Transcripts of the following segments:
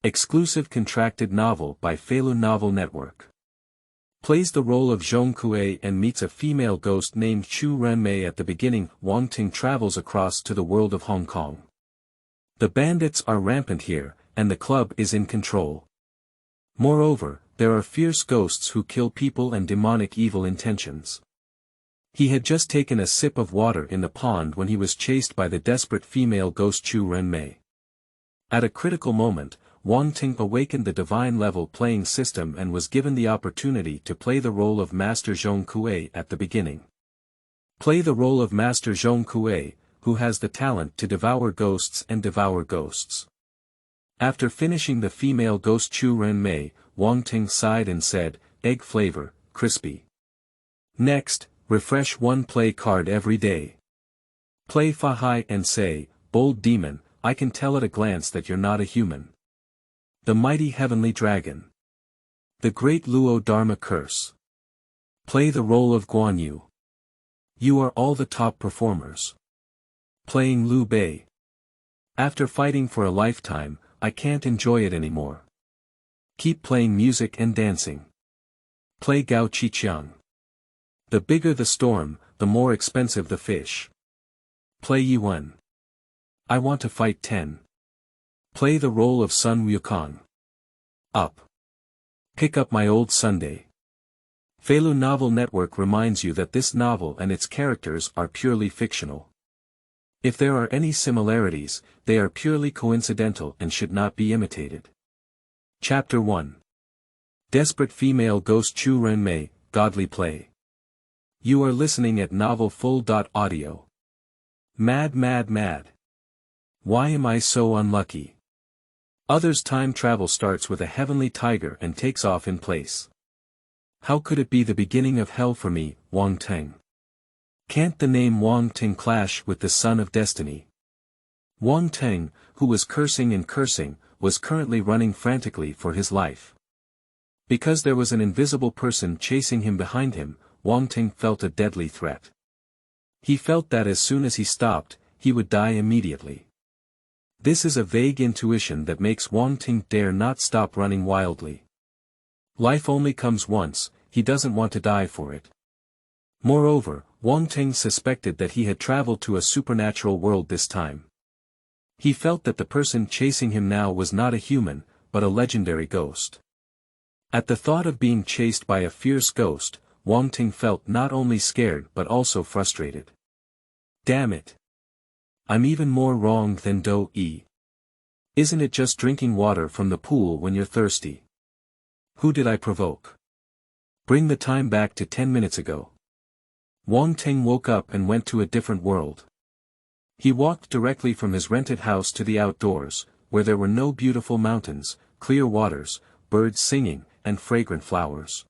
Exclusive contracted novel by Feilu Novel Network. Plays the role of Zhong Kui and meets a female ghost named Chu Renmei at the beginning. Wang Teng travels across to the world of Hong Kong. The bandits are rampant here, and the club is in control. Moreover, there are fierce ghosts who kill people and demonic evil intentions. He had just taken a sip of water in the pond when he was chased by the desperate female ghost Chu Renmei. At a critical moment, Wang Teng awakened the divine level playing system and was given the opportunity to play the role of Master Zhong Kui at the beginning. Play the role of Master Zhong Kui, who has the talent to devour ghosts and devour ghosts. After finishing the female ghost Chu Renmei, Wang Teng sighed and said, "Egg flavor, crispy. Next, refresh one play card every day. Play Fa Hai and say, bold demon, I can tell at a glance that you're not a human. The mighty heavenly dragon. The Great Luo Dharma Curse. Play the role of Guan Yu. You are all the top performers. Playing Liu Bei. After fighting for a lifetime, I can't enjoy it anymore. Keep playing music and dancing. Play Gao Qiqiang. The bigger the storm, the more expensive the fish. Play Ye Wen. I want to fight 10. Play the role of Sun Wukong. Up. Pick up my old Sunday." Feilu Novel Network reminds you that this novel and its characters are purely fictional. If there are any similarities, they are purely coincidental and should not be imitated. Chapter 1. Desperate Female Ghost Chu Renmei, Godly Play. You are listening at novelfull.audio. Mad mad mad. Why am I so unlucky? Others' time travel starts with a heavenly tiger and takes off in place. How could it be the beginning of hell for me, Wang Teng? Can't the name Wang Teng clash with the son of destiny? Wang Teng, who was cursing and cursing, was currently running frantically for his life. Because there was an invisible person chasing him behind him, Wang Teng felt a deadly threat. He felt that as soon as he stopped, he would die immediately. This is a vague intuition that makes Wang Teng dare not stop running wildly. Life only comes once, he doesn't want to die for it. Moreover, Wang Teng suspected that he had traveled to a supernatural world this time. He felt that the person chasing him now was not a human, but a legendary ghost. At the thought of being chased by a fierce ghost, Wang Teng felt not only scared but also frustrated. Damn it! I'm even more wrong than Do-e. Isn't it just drinking water from the pool when you're thirsty? Who did I provoke? Bring the time back to 10 minutes ago. Wang Teng woke up and went to a different world. He walked directly from his rented house to the outdoors, where there were no beautiful mountains, clear waters, birds singing, and fragrant flowers.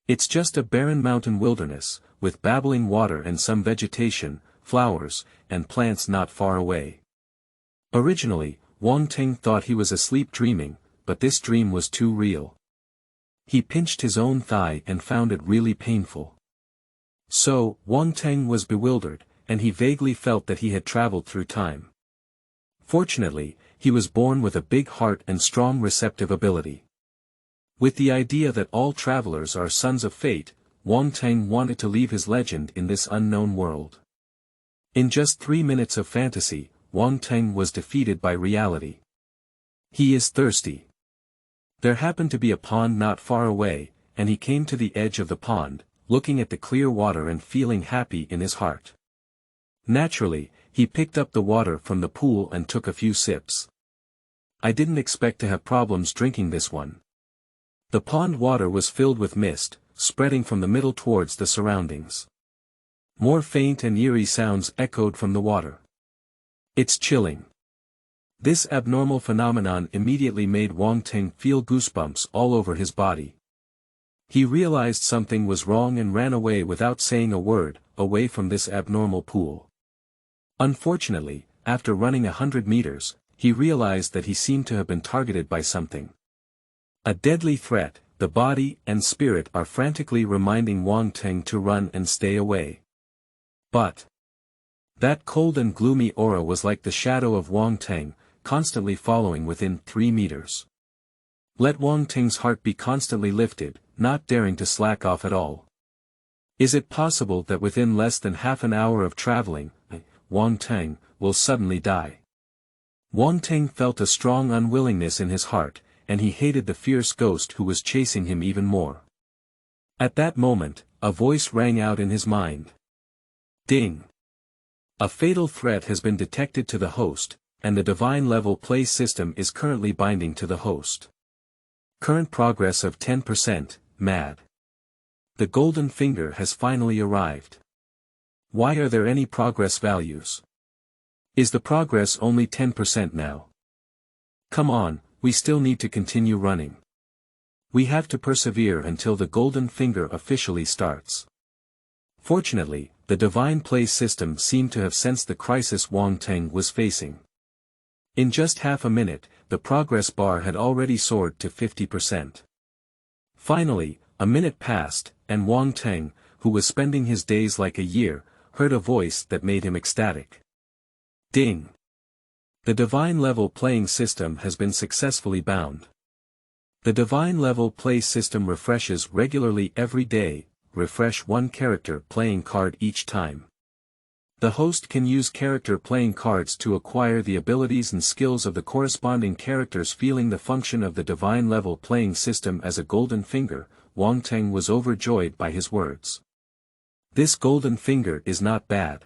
It's just a barren mountain wilderness, with babbling water and some vegetation, flowers, and plants not far away. Originally, Wang Teng thought he was asleep dreaming, but this dream was too real. He pinched his own thigh and found it really painful. So, Wang Teng was bewildered, and he vaguely felt that he had traveled through time. Fortunately, he was born with a big heart and strong receptive ability. With the idea that all travelers are sons of fate, Wang Teng wanted to leave his legend in this unknown world. In just 3 minutes of fantasy, Wang Teng was defeated by reality. He is thirsty. There happened to be a pond not far away, and he came to the edge of the pond, looking at the clear water and feeling happy in his heart. Naturally, he picked up the water from the pool and took a few sips. I didn't expect to have problems drinking this one. The pond water was filled with mist, spreading from the middle towards the surroundings. More faint and eerie sounds echoed from the water. It's chilling. This abnormal phenomenon immediately made Wang Teng feel goosebumps all over his body. He realized something was wrong and ran away without saying a word, away from this abnormal pool. Unfortunately, after running 100 meters, he realized that he seemed to have been targeted by something. A deadly threat, the body and spirit are frantically reminding Wang Teng to run and stay away. But that cold and gloomy aura was like the shadow of Wang Teng, constantly following within 3 meters. Let Wang Teng's heart be constantly lifted, not daring to slack off at all. Is it possible that within less than half an hour of traveling, Wang Teng will suddenly die? Wang Teng felt a strong unwillingness in his heart, and he hated the fierce ghost who was chasing him even more. At that moment, a voice rang out in his mind. Ding! A fatal threat has been detected to the host, and the divine level play system is currently binding to the host. Current progress of 10%, mad. The golden finger has finally arrived. Why are there any progress values? Is the progress only 10% now? Come on, we still need to continue running. We have to persevere until the golden finger officially starts. Fortunately, the divine play system seemed to have sensed the crisis Wang Teng was facing. In just half a minute, the progress bar had already soared to 50%. Finally, a minute passed, and Wang Teng, who was spending his days like a year, heard a voice that made him ecstatic. Ding! The divine level playing system has been successfully bound. The divine level play system refreshes regularly every day. Refresh one character playing card each time. The host can use character playing cards to acquire the abilities and skills of the corresponding characters. Feeling the function of the divine level playing system as a golden finger, Wang Teng was overjoyed by his words. This golden finger is not bad.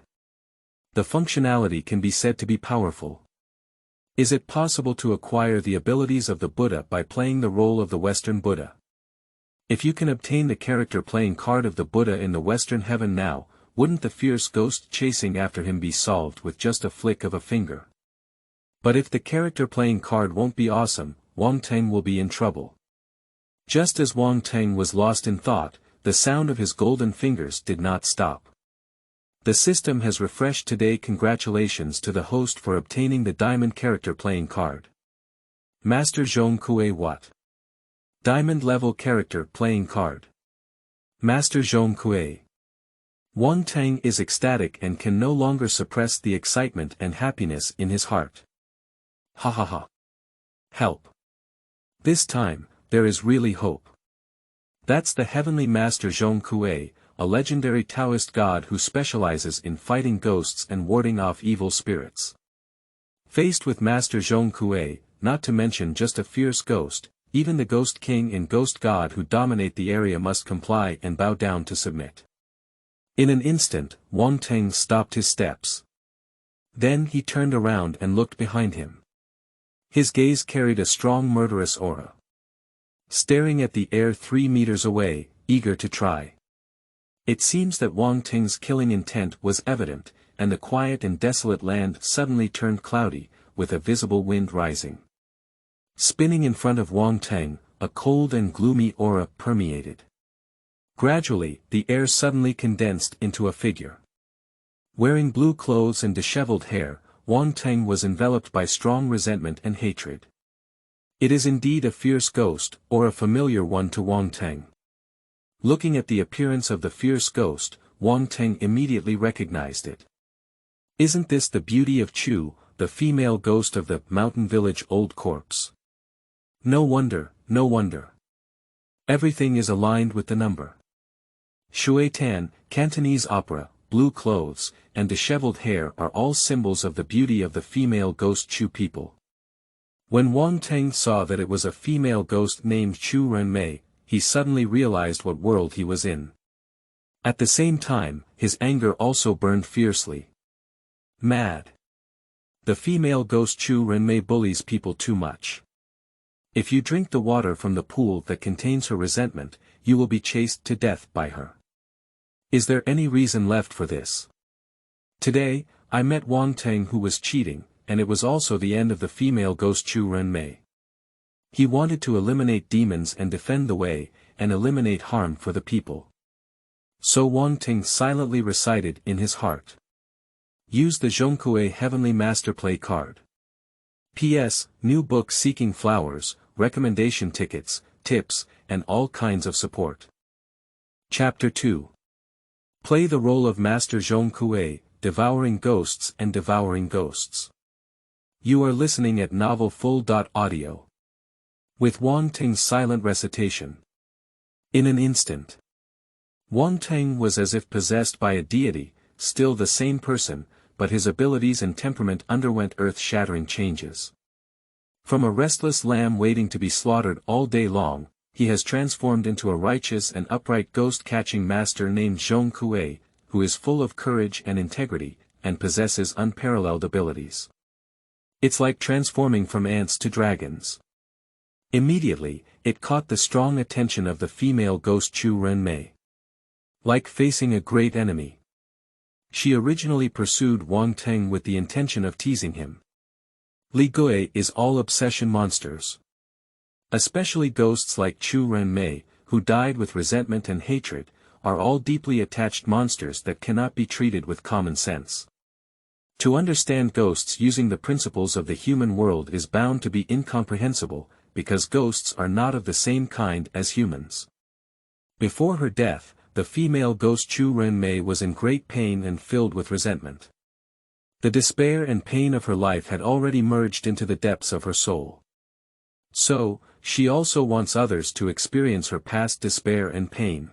The functionality can be said to be powerful. Is it possible to acquire the abilities of the Buddha by playing the role of the Western Buddha? If you can obtain the character playing card of the Buddha in the Western Heaven now, wouldn't the fierce ghost chasing after him be solved with just a flick of a finger? But if the character playing card won't be awesome, Wang Teng will be in trouble. Just as Wang Teng was lost in thought, the sound of his golden fingers did not stop. The system has refreshed today. Congratulations to the host for obtaining the diamond character playing card. Master Zhong Kui what? Diamond level character playing card. Master Zhong Kui. Wang Teng is ecstatic and can no longer suppress the excitement and happiness in his heart. Ha ha ha. Help. This time, there is really hope. That's the heavenly Master Zhong Kui, a legendary Taoist god who specializes in fighting ghosts and warding off evil spirits. Faced with Master Zhong Kui, not to mention just a fierce ghost, even the Ghost King and Ghost God who dominate the area must comply and bow down to submit. In an instant, Wang Teng stopped his steps. Then he turned around and looked behind him. His gaze carried a strong murderous aura. Staring at the air 3 meters away, eager to try. It seems that Wang Teng's killing intent was evident, and the quiet and desolate land suddenly turned cloudy, with a visible wind rising. Spinning in front of Wang Teng, a cold and gloomy aura permeated. Gradually, the air suddenly condensed into a figure. Wearing blue clothes and disheveled hair, Wang Teng was enveloped by strong resentment and hatred. It is indeed a fierce ghost, or a familiar one to Wang Teng. Looking at the appearance of the fierce ghost, Wang Teng immediately recognized it. Isn't this the beauty of Chu, the female ghost of the mountain village old corpse? No wonder, no wonder. Everything is aligned with the number. Shui Tan, Cantonese opera, blue clothes, and disheveled hair are all symbols of the beauty of the female ghost Chu people. When Wang Teng saw that it was a female ghost named Chu Renmei, he suddenly realized what world he was in. At the same time, his anger also burned fiercely. Mad. The female ghost Chu Renmei bullies people too much. If you drink the water from the pool that contains her resentment, you will be chased to death by her. Is there any reason left for this? Today, I met Wang Teng who was cheating, and it was also the end of the female ghost Chu Renmei. He wanted to eliminate demons and defend the way, and eliminate harm for the people. So Wang Teng silently recited in his heart. Use the Zhongkui Heavenly Master Play card. P.S. New book seeking flowers, recommendation tickets, tips, and all kinds of support. Chapter 2. Play the role of Master Zhong Kui, devouring ghosts and devouring ghosts. You are listening at Novel Full.Audio. With Wang Teng's silent recitation. In an instant. Wang Teng was as if possessed by a deity, still the same person, but his abilities and temperament underwent earth-shattering changes. From a restless lamb waiting to be slaughtered all day long, he has transformed into a righteous and upright ghost-catching master named Zhong Kui, who is full of courage and integrity, and possesses unparalleled abilities. It's like transforming from ants to dragons. Immediately, it caught the strong attention of the female ghost Chu Renmei. Like facing a great enemy. She originally pursued Wang Teng with the intention of teasing him. Li Gui is all obsession monsters. Especially ghosts like Chu Renmei, who died with resentment and hatred, are all deeply attached monsters that cannot be treated with common sense. To understand ghosts using the principles of the human world is bound to be incomprehensible, because ghosts are not of the same kind as humans. Before her death, the female ghost Chu Renmei was in great pain and filled with resentment. The despair and pain of her life had already merged into the depths of her soul. So, she also wants others to experience her past despair and pain.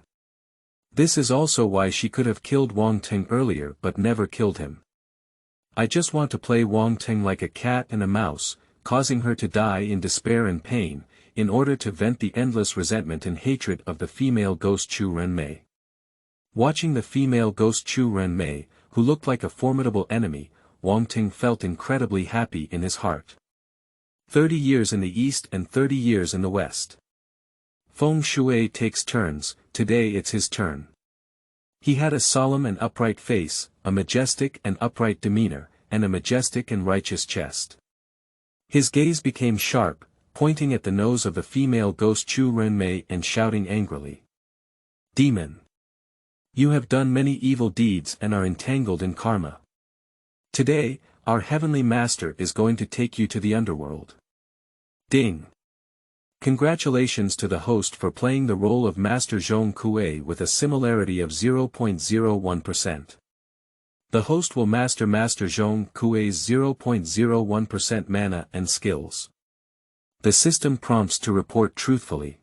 This is also why she could have killed Wang Teng earlier but never killed him. I just want to play Wang Teng like a cat and a mouse, causing her to die in despair and pain, in order to vent the endless resentment and hatred of the female ghost Chu Renmei. Watching the female ghost Chu Renmei, who looked like a formidable enemy, Wang Teng felt incredibly happy in his heart. 30 years in the east and 30 years in the west. Feng Shui takes turns, today it's his turn. He had a solemn and upright face, a majestic and upright demeanor, and a majestic and righteous chest. His gaze became sharp, pointing at the nose of the female ghost Chu Renmei and shouting angrily. Demon! You have done many evil deeds and are entangled in karma. Today, our heavenly master is going to take you to the underworld. Ding! Congratulations to the host for playing the role of Master Zhong Kui with a similarity of 0.01%. The host will master Master Zhong Kui's 0.01% mana and skills. The system prompts to report truthfully.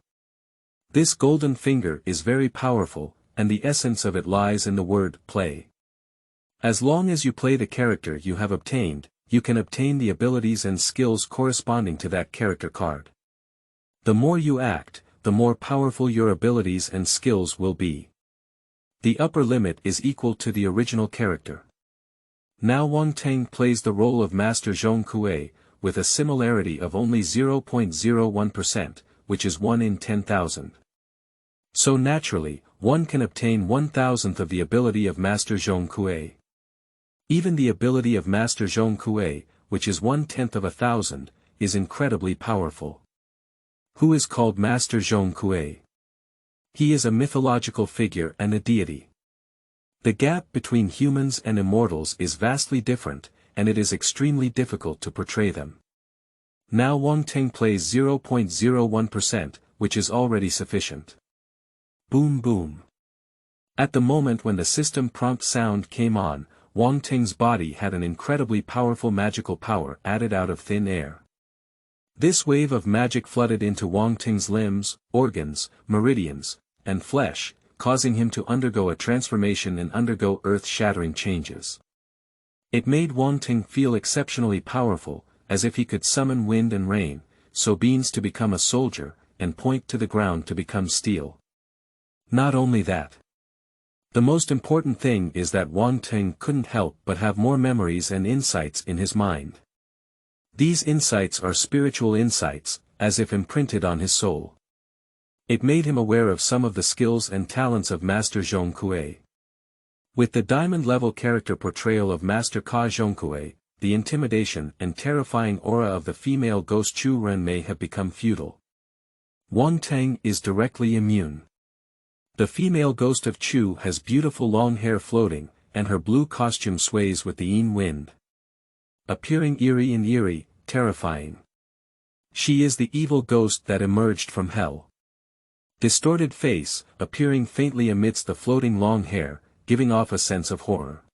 This golden finger is very powerful, and the essence of it lies in the word play. As long as you play the character you have obtained, you can obtain the abilities and skills corresponding to that character card. The more you act, the more powerful your abilities and skills will be. The upper limit is equal to the original character. Now Wang Teng plays the role of Master Zhong Kui, with a similarity of only 0.01%, which is 1 in 10,000. So naturally, one can obtain 1,000th of the ability of Master Zhong Kui. Even the ability of Master Zhong Kui, which is 1/10 of 1,000, is incredibly powerful. Who is called Master Zhong Kui? He is a mythological figure and a deity. The gap between humans and immortals is vastly different, and it is extremely difficult to portray them. Now Wang Teng plays 0.01%, which is already sufficient. Boom boom. At the moment when the system prompt sound came on, Wang Teng's body had an incredibly powerful magical power added out of thin air. This wave of magic flooded into Wang Teng's limbs, organs, meridians, and flesh, causing him to undergo a transformation and undergo earth-shattering changes. It made Wang Teng feel exceptionally powerful, as if he could summon wind and rain, sow beans to become a soldier, and point to the ground to become steel. Not only that. The most important thing is that Wang Teng couldn't help but have more memories and insights in his mind. These insights are spiritual insights, as if imprinted on his soul. It made him aware of some of the skills and talents of Master Zhong Kui. With the diamond-level character portrayal of Master Ka Zhong Kui, the intimidation and terrifying aura of the female ghost Chu Renmei have become futile. Wang Teng is directly immune. The female ghost of Chu has beautiful long hair floating, and her blue costume sways with the Yin wind. Appearing eerie and eerie, terrifying. She is the evil ghost that emerged from hell. Distorted face, appearing faintly amidst the floating long hair, giving off a sense of horror.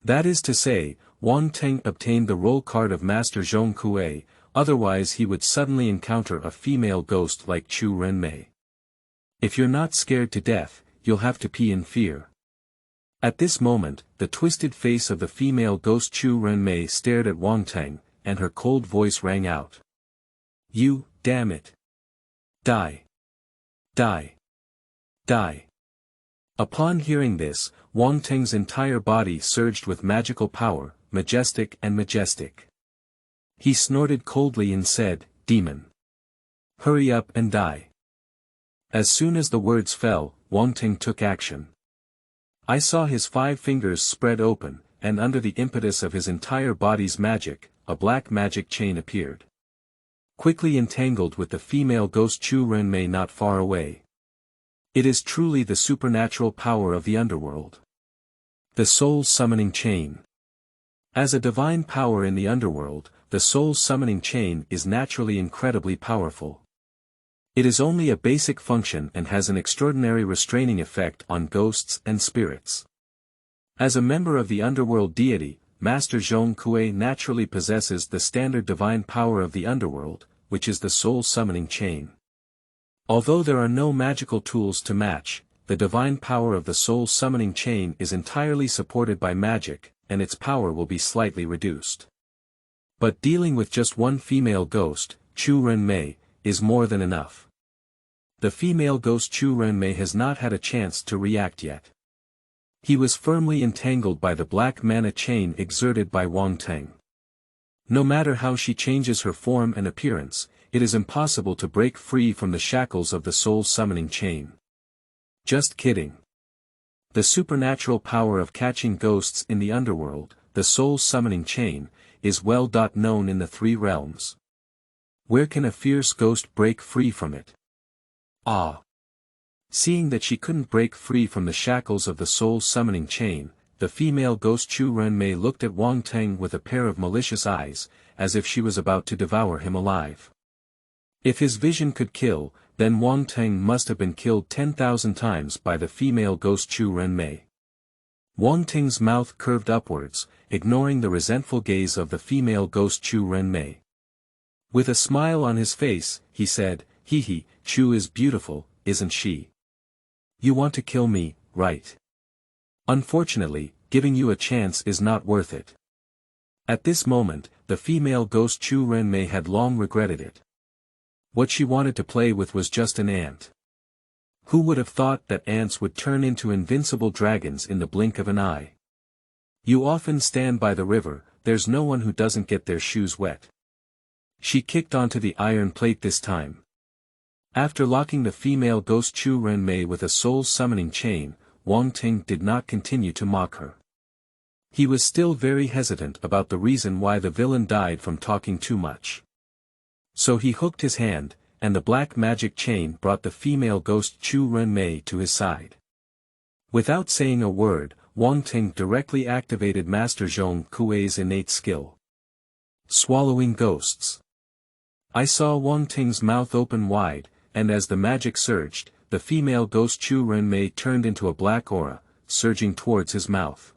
That is to say, Wang Teng obtained the roll card of Master Zhong Kui, otherwise he would suddenly encounter a female ghost like Chu Renmei. If you're not scared to death, you'll have to pee in fear. At this moment, the twisted face of the female ghost Chu Renmei stared at Wang Teng, and her cold voice rang out. You, damn it. Die. Die. Die. Upon hearing this, Wang Teng's entire body surged with magical power, majestic and majestic. He snorted coldly and said, Demon. Hurry up and die. As soon as the words fell, Wang Teng took action. I saw his 5 fingers spread open, and under the impetus of his entire body's magic, a black magic chain appeared. Quickly entangled with the female ghost Chu Renmei not far away. It is truly the supernatural power of the underworld. The soul summoning chain. As a divine power in the underworld, the soul summoning chain is naturally incredibly powerful. It is only a basic function and has an extraordinary restraining effect on ghosts and spirits. As a member of the underworld deity, Master Zhong Kui naturally possesses the standard divine power of the underworld, which is the soul summoning chain. Although there are no magical tools to match, the divine power of the soul summoning chain is entirely supported by magic, and its power will be slightly reduced. But dealing with just one female ghost, Chu Renmei, is more than enough. The female ghost Chu Renmei has not had a chance to react yet. He was firmly entangled by the black mana chain exerted by Wang Teng. No matter how she changes her form and appearance, it is impossible to break free from the shackles of the soul summoning chain. Just kidding. The supernatural power of catching ghosts in the underworld, the soul summoning chain, is well known in the 3 realms. Where can a fierce ghost break free from it? Ah! Seeing that she couldn't break free from the shackles of the soul summoning chain, the female ghost Chu Renmei looked at Wang Teng with a pair of malicious eyes, as if she was about to devour him alive. If his vision could kill, then Wang Teng must have been killed 10,000 times by the female ghost Chu Renmei. Wang Teng's mouth curved upwards, ignoring the resentful gaze of the female ghost Chu Renmei. With a smile on his face, he said, Hee, Chu is beautiful, isn't she? You want to kill me, right? Unfortunately, giving you a chance is not worth it. At this moment, the female ghost Chu Renmei had long regretted it. What she wanted to play with was just an ant. Who would have thought that ants would turn into invincible dragons in the blink of an eye? You often stand by the river, there's no one who doesn't get their shoes wet. She kicked onto the iron plate this time. After locking the female ghost Chu Renmei with a soul summoning chain, Wang Teng did not continue to mock her. He was still very hesitant about the reason why the villain died from talking too much. So he hooked his hand, and the black magic chain brought the female ghost Chu Renmei to his side. Without saying a word, Wang Teng directly activated Master Zhong Kui's innate skill. Swallowing ghosts. I saw Wang Teng's mouth open wide, and as the magic surged, the female ghost Chu Renmei turned into a black aura, surging towards his mouth.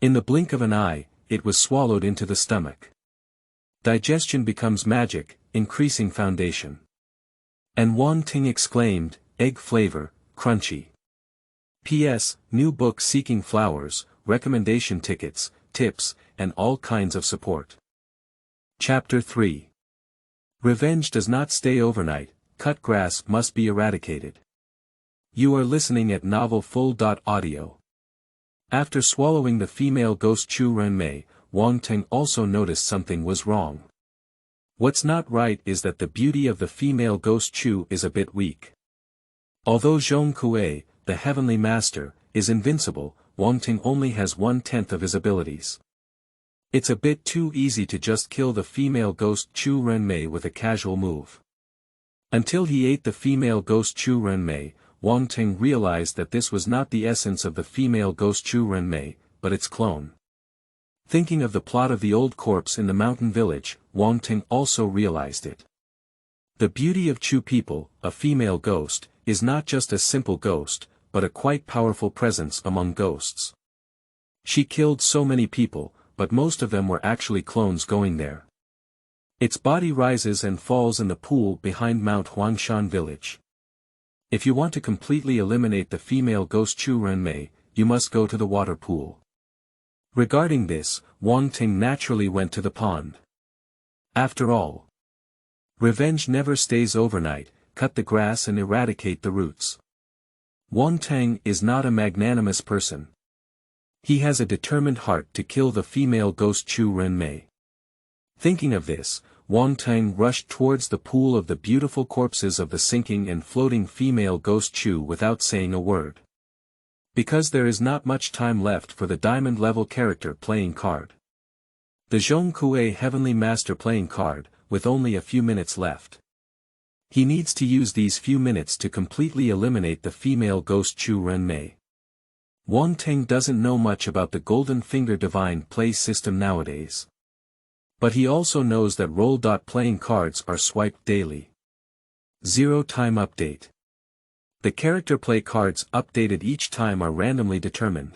In the blink of an eye, it was swallowed into the stomach. Digestion becomes magic, increasing foundation. And Wang Teng exclaimed, egg flavor, crunchy. P.S. New book seeking flowers, recommendation tickets, tips, and all kinds of support. Chapter 3. Revenge does not stay overnight, cut grass must be eradicated. You are listening at novelfull.audio. After swallowing the female ghost Chu Renmei, Wang Teng also noticed something was wrong. What's not right is that the beauty of the female ghost Chu is a bit weak. Although Zhong Kui, the heavenly master, is invincible, Wang Teng only has 1/10 of his abilities. It's a bit too easy to just kill the female ghost Chu Renmei with a casual move. Until he ate the female ghost Chu Renmei, Wang Teng realized that this was not the essence of the female ghost Chu Renmei, but its clone. Thinking of the plot of the old corpse in the mountain village, Wang Teng also realized it. The beauty of Chu people, a female ghost, is not just a simple ghost, but a quite powerful presence among ghosts. She killed so many people, but most of them were actually clones going there. Its body rises and falls in the pool behind Mount Huangshan village. If you want to completely eliminate the female ghost Chu Renmei, you must go to the water pool. Regarding this, Wang Teng naturally went to the pond. After all, revenge never stays overnight. Cut the grass and eradicate the roots. Wang Teng is not a magnanimous person. He has a determined heart to kill the female ghost Chu Renmei. Thinking of this, Wang Teng rushed towards the pool of the beautiful corpses of the sinking and floating female ghost Chu without saying a word. Because there is not much time left for the diamond level character playing card. The Zhong Kui Heavenly Master playing card, with only a few minutes left. He needs to use these few minutes to completely eliminate the female ghost Chu Renmei. Wang Teng doesn't know much about the Golden Finger Divine Play system nowadays. But he also knows that role.playing cards are swiped daily. 0 time update. The character play cards updated each time are randomly determined.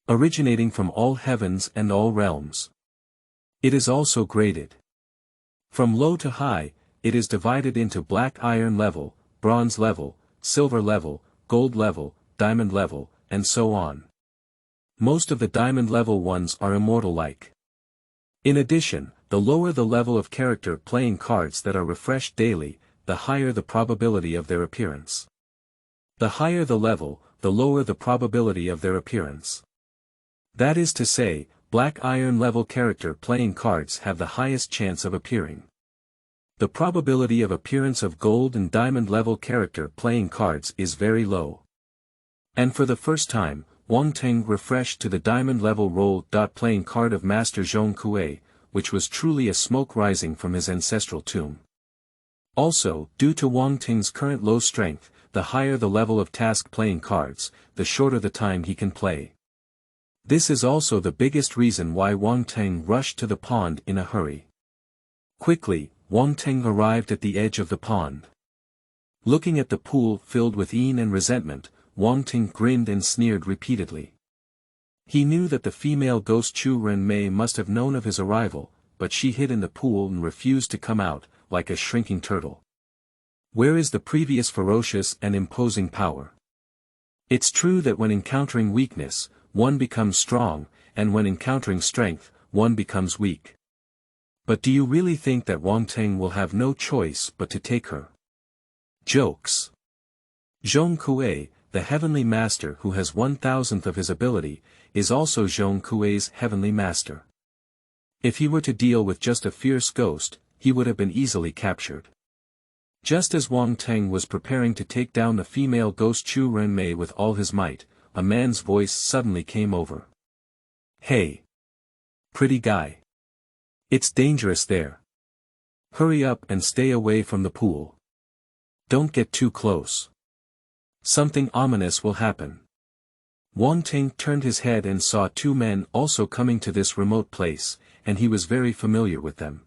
Originating from all heavens and all realms. It is also graded. From low to high, it is divided into black iron level, bronze level, silver level, gold level, diamond level, and so on. Most of the diamond level ones are immortal-like. In addition, the lower the level of character playing cards that are refreshed daily, the higher the probability of their appearance. The higher the level, the lower the probability of their appearance. That is to say, black iron level character playing cards have the highest chance of appearing. The probability of appearance of gold and diamond level character playing cards is very low. And for the first time, Wang Teng refreshed to the diamond level role.playing card of Master Zhong Kui, which was truly a smoke rising from his ancestral tomb. Also, due to Wang Teng's current low strength, the higher the level of task playing cards, the shorter the time he can play. This is also the biggest reason why Wang Teng rushed to the pond in a hurry. Quickly, Wang Teng arrived at the edge of the pond. Looking at the pool filled with Yin and resentment, Wang Teng grinned and sneered repeatedly. He knew that the female ghost Chu Renmei must have known of his arrival, but she hid in the pool and refused to come out, like a shrinking turtle. Where is the previous ferocious and imposing power? It's true that when encountering weakness, one becomes strong, and when encountering strength, one becomes weak. But do you really think that Wang Teng will have no choice but to take her? Jokes. Zhong Kui, the Heavenly Master who has 1,000th of his ability, is also Zhong Kui's Heavenly Master. If he were to deal with just a fierce ghost, he would have been easily captured. Just as Wang Teng was preparing to take down the female ghost Chu Renmei with all his might, a man's voice suddenly came over. Hey! Pretty guy. It's dangerous there. Hurry up and stay away from the pool. Don't get too close. Something ominous will happen. Wang Teng turned his head and saw 2 men also coming to this remote place, and he was very familiar with them.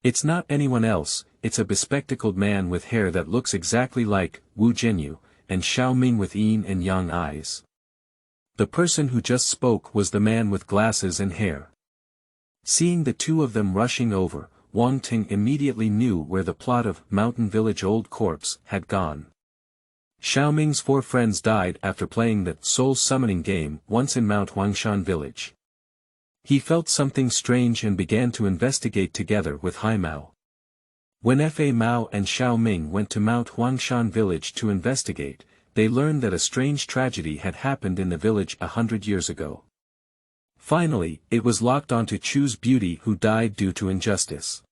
It's not anyone else, it's a bespectacled man with hair that looks exactly like Wu Zhenyu, and Xiao Ming with yin and yang eyes. The person who just spoke was the man with glasses and hair. Seeing the 2 of them rushing over, Wang Teng immediately knew where the plot of Mountain Village Old Corpse had gone. Xiao Ming's 4 friends died after playing the soul summoning game once in Mount Huangshan village. He felt something strange and began to investigate together with Hai Mao. When Fa Mao and Xiao Ming went to Mount Huangshan village to investigate, they learned that a strange tragedy had happened in the village 100 years ago. Finally, it was locked onto Chu's beauty who died due to injustice.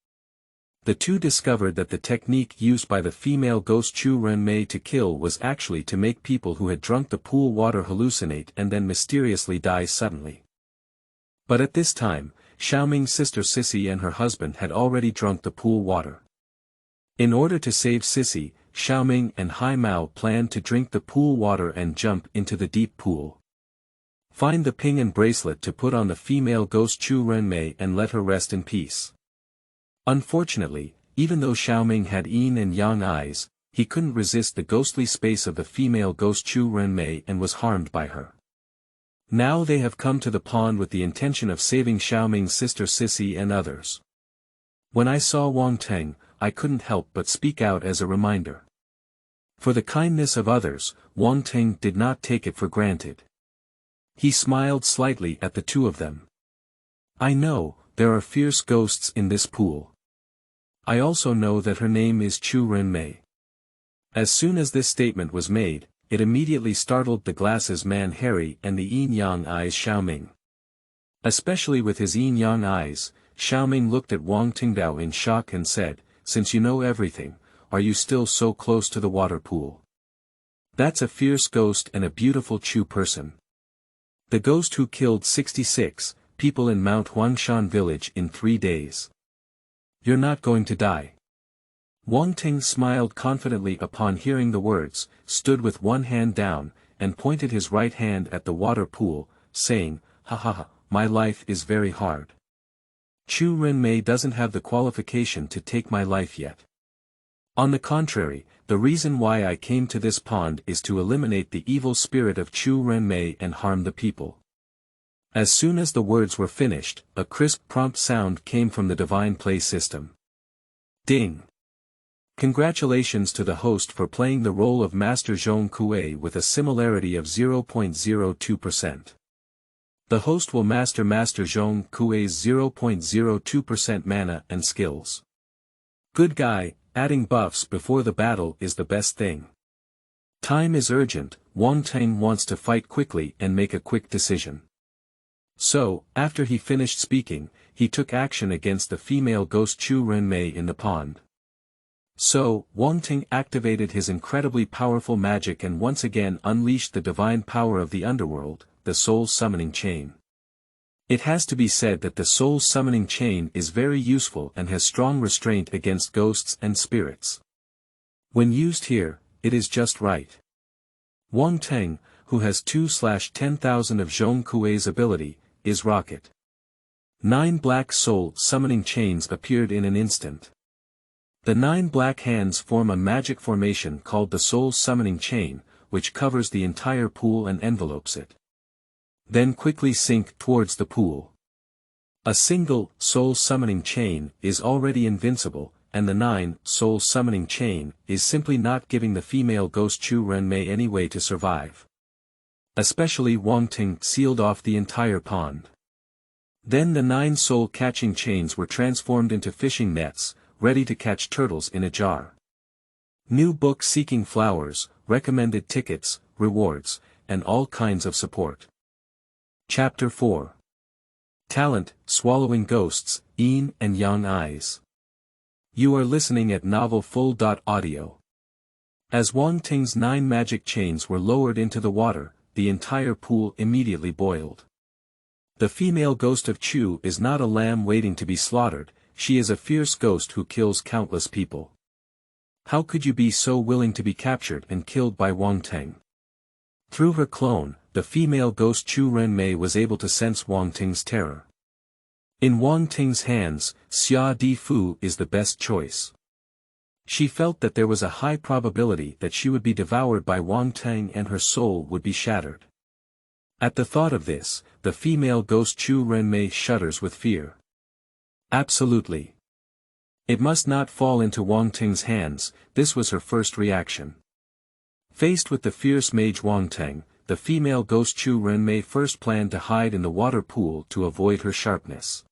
The 2 discovered that the technique used by the female ghost Chu Renmei to kill was actually to make people who had drunk the pool water hallucinate and then mysteriously die suddenly. But at this time, Xiao Ming's sister Sissy and her husband had already drunk the pool water. In order to save Sissy, Xiao Ming and Hai Mao planned to drink the pool water and jump into the deep pool. Find the ping and bracelet to put on the female ghost Chu Renmei and let her rest in peace. Unfortunately, even though Xiao Ming had yin and yang eyes, he couldn't resist the ghostly space of the female ghost Chu Renmei and was harmed by her. Now they have come to the pond with the intention of saving Xiaoming's sister Sissy and others. When I saw Wang Teng, I couldn't help but speak out as a reminder. For the kindness of others, Wang Teng did not take it for granted. He smiled slightly at the two of them. I know, there are fierce ghosts in this pool. I also know that her name is Chu Renmei. As soon as this statement was made, it immediately startled the glasses man Harry and the yin-yang eyes Xiaoming. Especially with his yin-yang eyes, Xiaoming looked at Wang Tengdao in shock and said, "Since you know everything, are you still so close to the water pool? That's a fierce ghost and a beautiful Chu person. The ghost who killed 66 people in Mount Huangshan village in 3 days. You're not going to die." Wang Teng smiled confidently upon hearing the words, stood with one hand down, and pointed his right hand at the water pool, saying, "Ha ha ha, my life is very hard. Chu Renmei doesn't have the qualification to take my life yet. On the contrary, the reason why I came to this pond is to eliminate the evil spirit of Chu Renmei and harm the people." As soon as the words were finished, a crisp prompt sound came from the devour system. Ding! Congratulations to the host for playing the role of Master Zhong Kui with a similarity of 0.02%. The host will master Master Zhong Kui's 0.02% mana and skills. Good guy, adding buffs before the battle is the best thing. Time is urgent, Wang Teng wants to fight quickly and make a quick decision. So, after he finished speaking, he took action against the female ghost Chu Renmei in the pond. So, Wang Teng activated his incredibly powerful magic and once again unleashed the divine power of the underworld, the soul summoning chain. It has to be said that the soul summoning chain is very useful and has strong restraint against ghosts and spirits. When used here, it is just right. Wang Teng, who has 2/10,000 of Zhong Kui's ability, is rocket. 9 black soul summoning chains appeared in an instant. The 9 black hands form a magic formation called the soul summoning chain, which covers the entire pool and envelopes it. Then quickly sink towards the pool. A single soul summoning chain is already invincible, and the 9 soul summoning chain is simply not giving the female ghost Chu Renmei any way to survive. Especially Wang Teng sealed off the entire pond. Then the 9 soul catching chains were transformed into fishing nets, ready to catch turtles in a jar. New book seeking flowers, recommended tickets, rewards, and all kinds of support. Chapter 4. Talent, Swallowing Ghosts, Yin and Yang Eyes. You are listening at Novel Full.Audio. As Wang Teng's 9 magic chains were lowered into the water, the entire pool immediately boiled. The female ghost of Chu is not a lamb waiting to be slaughtered, she is a fierce ghost who kills countless people. How could you be so willing to be captured and killed by Wang Teng? Through her clone, the female ghost Chu Renmei was able to sense Wang Teng's terror. In Wang Teng's hands, Xia Di Fu is the best choice. She felt that there was a high probability that she would be devoured by Wang Teng and her soul would be shattered. At the thought of this, the female ghost Chu Renmei shudders with fear. Absolutely. It must not fall into Wang Teng's hands, this was her first reaction. Faced with the fierce mage Wang Teng, the female ghost Chu Renmei first planned to hide in the water pool to avoid her sharpness.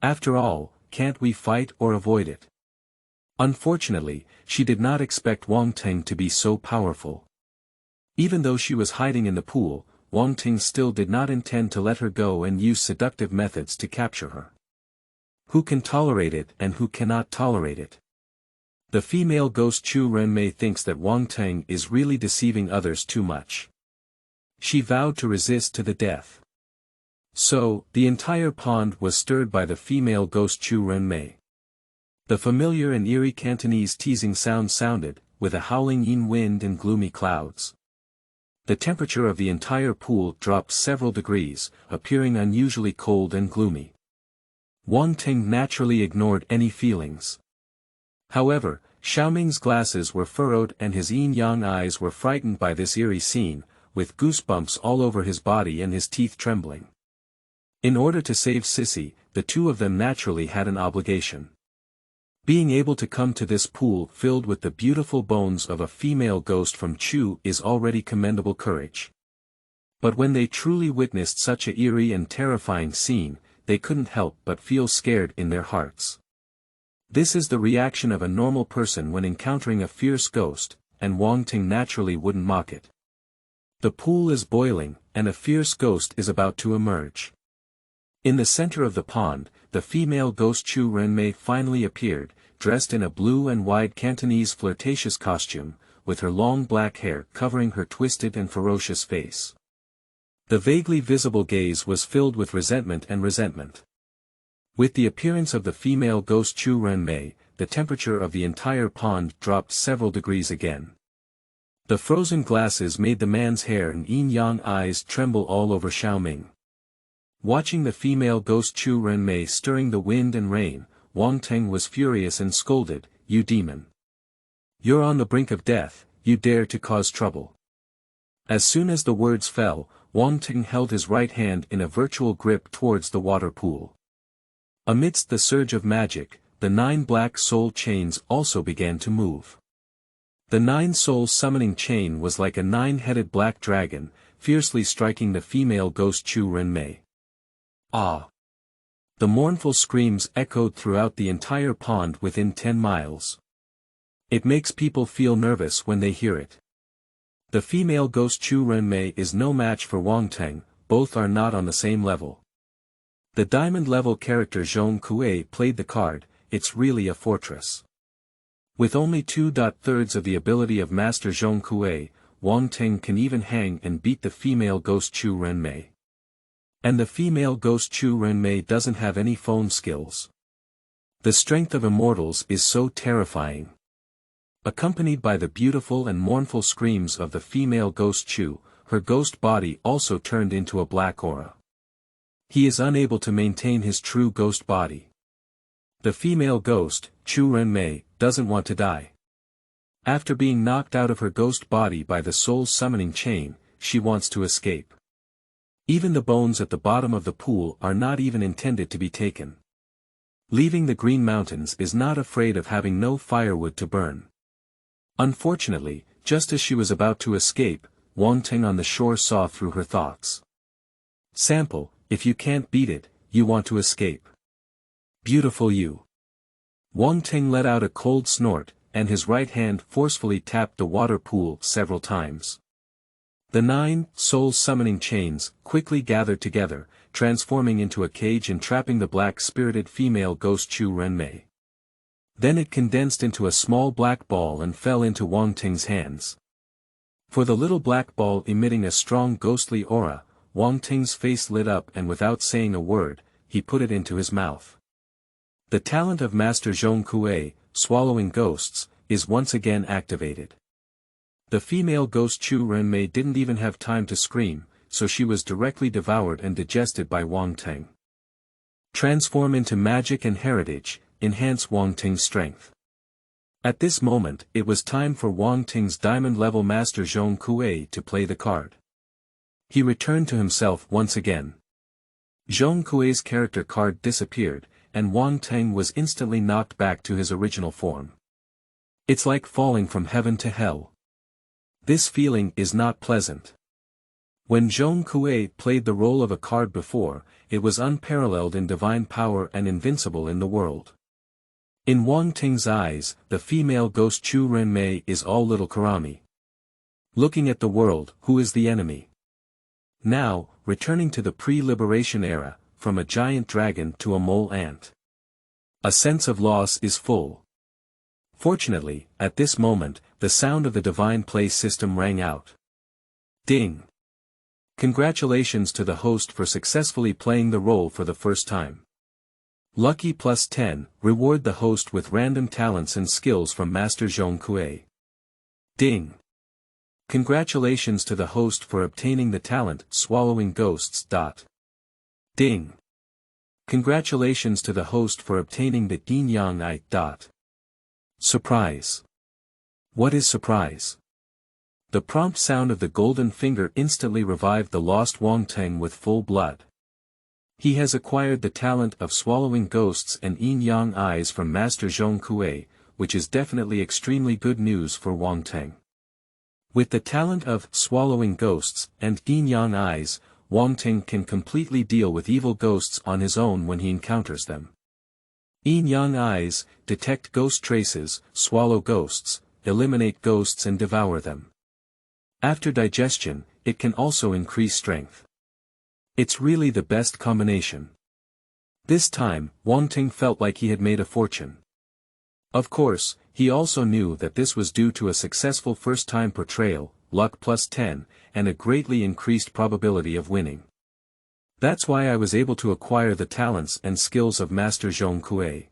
After all, can't we fight or avoid it? Unfortunately, she did not expect Wang Teng to be so powerful. Even though she was hiding in the pool, Wang Teng still did not intend to let her go and use seductive methods to capture her. Who can tolerate it and who cannot tolerate it? The female ghost Chu Renmei thinks that Wang Teng is really deceiving others too much. She vowed to resist to the death. So, the entire pond was stirred by the female ghost Chu Renmei. The familiar and eerie Cantonese teasing sound sounded, with a howling yin wind and gloomy clouds. The temperature of the entire pool dropped several degrees, appearing unusually cold and gloomy. Wang Teng naturally ignored any feelings. However, Xiaoming's glasses were furrowed and his yin-yang eyes were frightened by this eerie scene, with goosebumps all over his body and his teeth trembling. In order to save Sissy, the two of them naturally had an obligation. Being able to come to this pool filled with the beautiful bones of a female ghost from Chu is already commendable courage. But when they truly witnessed such a eerie and terrifying scene, they couldn't help but feel scared in their hearts. This is the reaction of a normal person when encountering a fierce ghost, and Wang Teng naturally wouldn't mock it. The pool is boiling, and a fierce ghost is about to emerge. In the center of the pond, the female ghost Chu Renmei finally appeared, dressed in a blue and white Cantonese flirtatious costume, with her long black hair covering her twisted and ferocious face. The vaguely visible gaze was filled with resentment and resentment. With the appearance of the female ghost Chu Renmei, the temperature of the entire pond dropped several degrees again. The frozen glasses made the man's hair and yin-yang eyes tremble all over Ming. Watching the female ghost Chu Renmei stirring the wind and rain, Wang Teng was furious and scolded, "You demon! You're on the brink of death, you dare to cause trouble." As soon as the words fell, Wang Teng held his right hand in a virtual grip towards the water pool. Amidst the surge of magic, the 9 black soul chains also began to move. The 9 soul summoning chain was like a 9-headed black dragon, fiercely striking the female ghost Chu Renmei. Ah! The mournful screams echoed throughout the entire pond within 10 miles. It makes people feel nervous when they hear it. The female ghost Chu Renmei is no match for Wang Teng, both are not on the same level. The diamond-level character Zhong Kui played the card, "It's really a fortress." With only 2/3 of the ability of Master Zhong Kui, Wang Teng can even hang and beat the female ghost Chu Renmei. And the female ghost Chu Renmei doesn't have any phone skills. The strength of immortals is so terrifying. Accompanied by the beautiful and mournful screams of the female ghost Chu, her ghost body also turned into a black aura. He is unable to maintain his true ghost body. The female ghost, Chu Renmei, doesn't want to die. After being knocked out of her ghost body by the soul summoning chain, she wants to escape. Even the bones at the bottom of the pool are not even intended to be taken. Leaving the Green Mountains is not afraid of having no firewood to burn. Unfortunately, just as she was about to escape, Wang Teng on the shore saw through her thoughts. "Sample, if you can't beat it, you want to escape. Beautiful you." Wang Teng let out a cold snort, and his right hand forcefully tapped the water pool several times. The 9 soul summoning chains quickly gathered together, transforming into a cage and trapping the black-spirited female ghost Chu Renmei. Then it condensed into a small black ball and fell into Wang Teng's hands. For the little black ball emitting a strong ghostly aura, Wang Teng's face lit up and without saying a word, he put it into his mouth. The talent of Master Zhong Kui, swallowing ghosts, is once again activated. The female ghost Chu Renmei didn't even have time to scream, so she was directly devoured and digested by Wang Teng. Transform into magic and heritage, enhance Wang Teng's strength. At this moment, it was time for Wang Teng's diamond-level Master Zhong Kui to play the card. He returned to himself once again. Zhong Kui's character card disappeared, and Wang Teng was instantly knocked back to his original form. It's like falling from heaven to hell. This feeling is not pleasant. When Zhong Kui played the role of a card before, it was unparalleled in divine power and invincible in the world. In Wang Teng's eyes, the female ghost Chu Renmei is all little Karami. Looking at the world, who is the enemy? Now, returning to the pre-liberation era, from a giant dragon to a mole ant. A sense of loss is full. Fortunately, at this moment, the sound of the divine play system rang out. Ding! Congratulations to the host for successfully playing the role for the first time. Lucky +10, reward the host with random talents and skills from Master Zhong Kui. Ding! Congratulations to the host for obtaining the talent swallowing ghosts. Ding! Congratulations to the host for obtaining the yin-yang. Surprise! What is surprise? The prompt sound of the golden finger instantly revived the lost Wang Teng with full blood. He has acquired the talent of swallowing ghosts and yin-yang eyes from Master Zhong Kui, which is definitely extremely good news for Wang Teng. With the talent of swallowing ghosts and yin-yang eyes, Wang Teng can completely deal with evil ghosts on his own when he encounters them. Yin-yang eyes detect ghost traces, swallow ghosts, eliminate ghosts and devour them. After digestion, it can also increase strength. It's really the best combination. This time, Wang Teng felt like he had made a fortune. Of course, he also knew that this was due to a successful first-time portrayal, luck plus 10, and a greatly increased probability of winning. That's why I was able to acquire the talents and skills of Master Zhong Kui.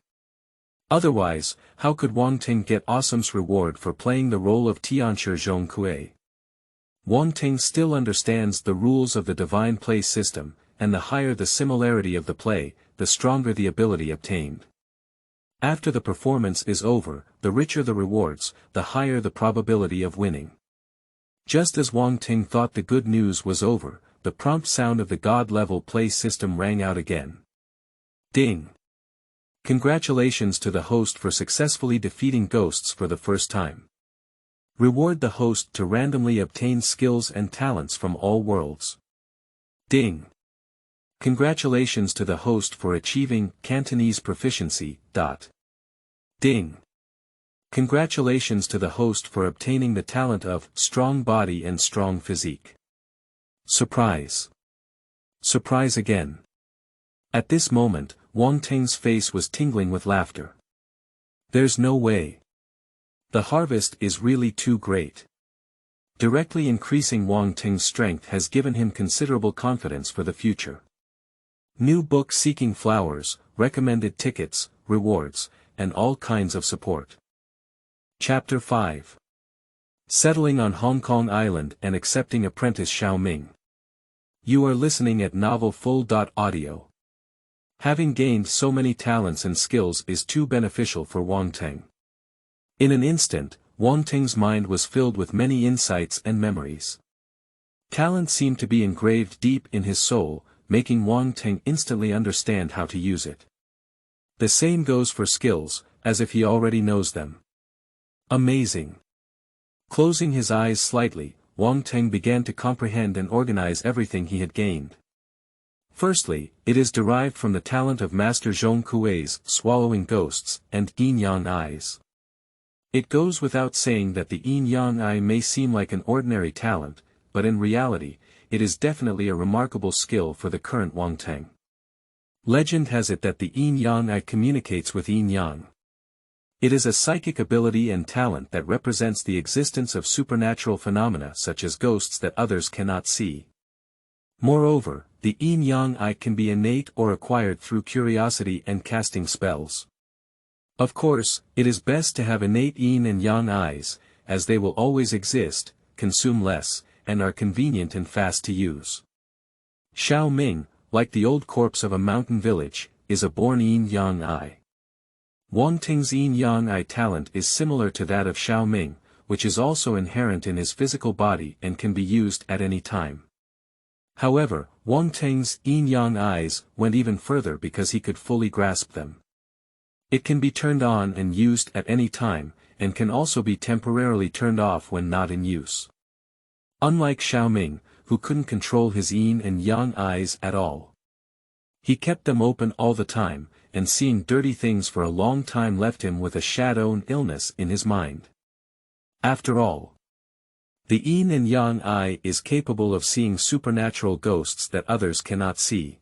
Otherwise, how could Wang Teng get awesome's reward for playing the role of Tianshi Zhong Kui? Wang Teng still understands the rules of the divine play system, and the higher the similarity of the play, the stronger the ability obtained. After the performance is over, the richer the rewards, the higher the probability of winning. Just as Wang Teng thought the good news was over, the prompt sound of the God-level play system rang out again. Ding! Congratulations to the host for successfully defeating ghosts for the first time. Reward the host to randomly obtain skills and talents from all worlds. Ding! Congratulations to the host for achieving Cantonese proficiency. Ding! Congratulations to the host for obtaining the talent of strong body and strong physique. Surprise! Surprise again! At this moment, Wang Teng's face was tingling with laughter. There's no way. The harvest is really too great. Directly increasing Wang Teng's strength has given him considerable confidence for the future. New book seeking flowers, recommended tickets, rewards, and all kinds of support. Chapter 5. Settling on Hong Kong Island and accepting Apprentice Xiao Ming. You are listening at novelfull.audio. Having gained so many talents and skills is too beneficial for Wang Teng. In an instant, Wang Teng's mind was filled with many insights and memories. Talent seemed to be engraved deep in his soul, making Wang Teng instantly understand how to use it. The same goes for skills, as if he already knows them. Amazing! Closing his eyes slightly, Wang Teng began to comprehend and organize everything he had gained. Firstly, it is derived from the talent of Master Zhong Kui's swallowing ghosts and yin-yang eyes. It goes without saying that the yin-yang eye may seem like an ordinary talent, but in reality, it is definitely a remarkable skill for the current Wang Teng. Legend has it that the yin-yang eye communicates with yin-yang. It is a psychic ability and talent that represents the existence of supernatural phenomena such as ghosts that others cannot see. Moreover, the yin-yang eye can be innate or acquired through curiosity and casting spells. Of course, it is best to have innate yin and yang eyes, as they will always exist, consume less, and are convenient and fast to use. Xiao Ming, like the old corpse of a mountain village, is a born yin-yang eye. Wang Teng's yin-yang eye talent is similar to that of Xiao Ming, which is also inherent in his physical body and can be used at any time. However, Wang Teng's yin-yang eyes went even further because he could fully grasp them. It can be turned on and used at any time, and can also be temporarily turned off when not in use. Unlike Xiao Ming, who couldn't control his yin and yang eyes at all. He kept them open all the time, and seeing dirty things for a long time left him with a shadow and illness in his mind. After all, the yin and yang eye is capable of seeing supernatural ghosts that others cannot see.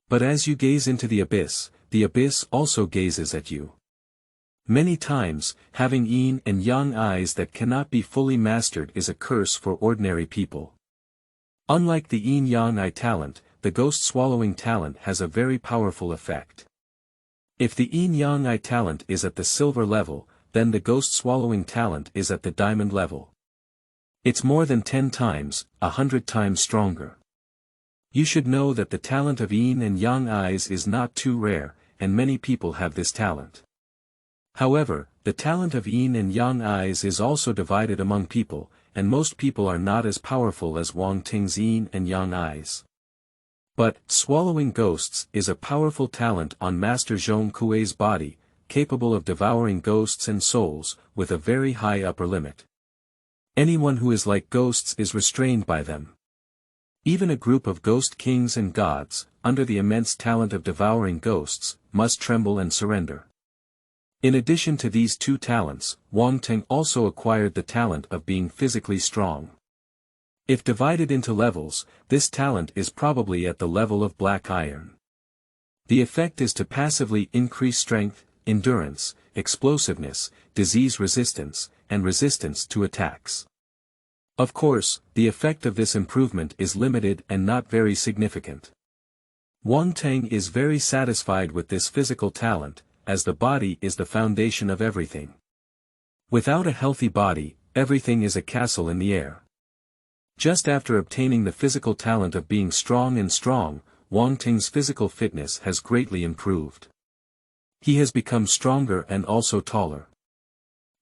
But as you gaze into the abyss also gazes at you. Many times, having yin and yang eyes that cannot be fully mastered is a curse for ordinary people. Unlike the yin-yang eye talent, the ghost-swallowing talent has a very powerful effect. If the yin-yang eye talent is at the silver level, then the ghost-swallowing talent is at the diamond level. It's more than 10 times, 100 times stronger. You should know that the talent of yin and yang eyes is not too rare, and many people have this talent. However, the talent of yin and yang eyes is also divided among people, and most people are not as powerful as Wang Teng's yin and yang eyes. But, swallowing ghosts is a powerful talent on Master Zhong Kui's body, capable of devouring ghosts and souls, with a very high upper limit. Anyone who is like ghosts is restrained by them. Even a group of ghost kings and gods, under the immense talent of devouring ghosts, must tremble and surrender. In addition to these two talents, Wang Teng also acquired the talent of being physically strong. If divided into levels, this talent is probably at the level of black iron. The effect is to passively increase strength, endurance, explosiveness, disease resistance, and resistance to attacks. Of course, the effect of this improvement is limited and not very significant. Wang Teng is very satisfied with this physical talent, as the body is the foundation of everything. Without a healthy body, everything is a castle in the air. Just after obtaining the physical talent of being strong, Wang Teng's physical fitness has greatly improved. He has become stronger and also taller.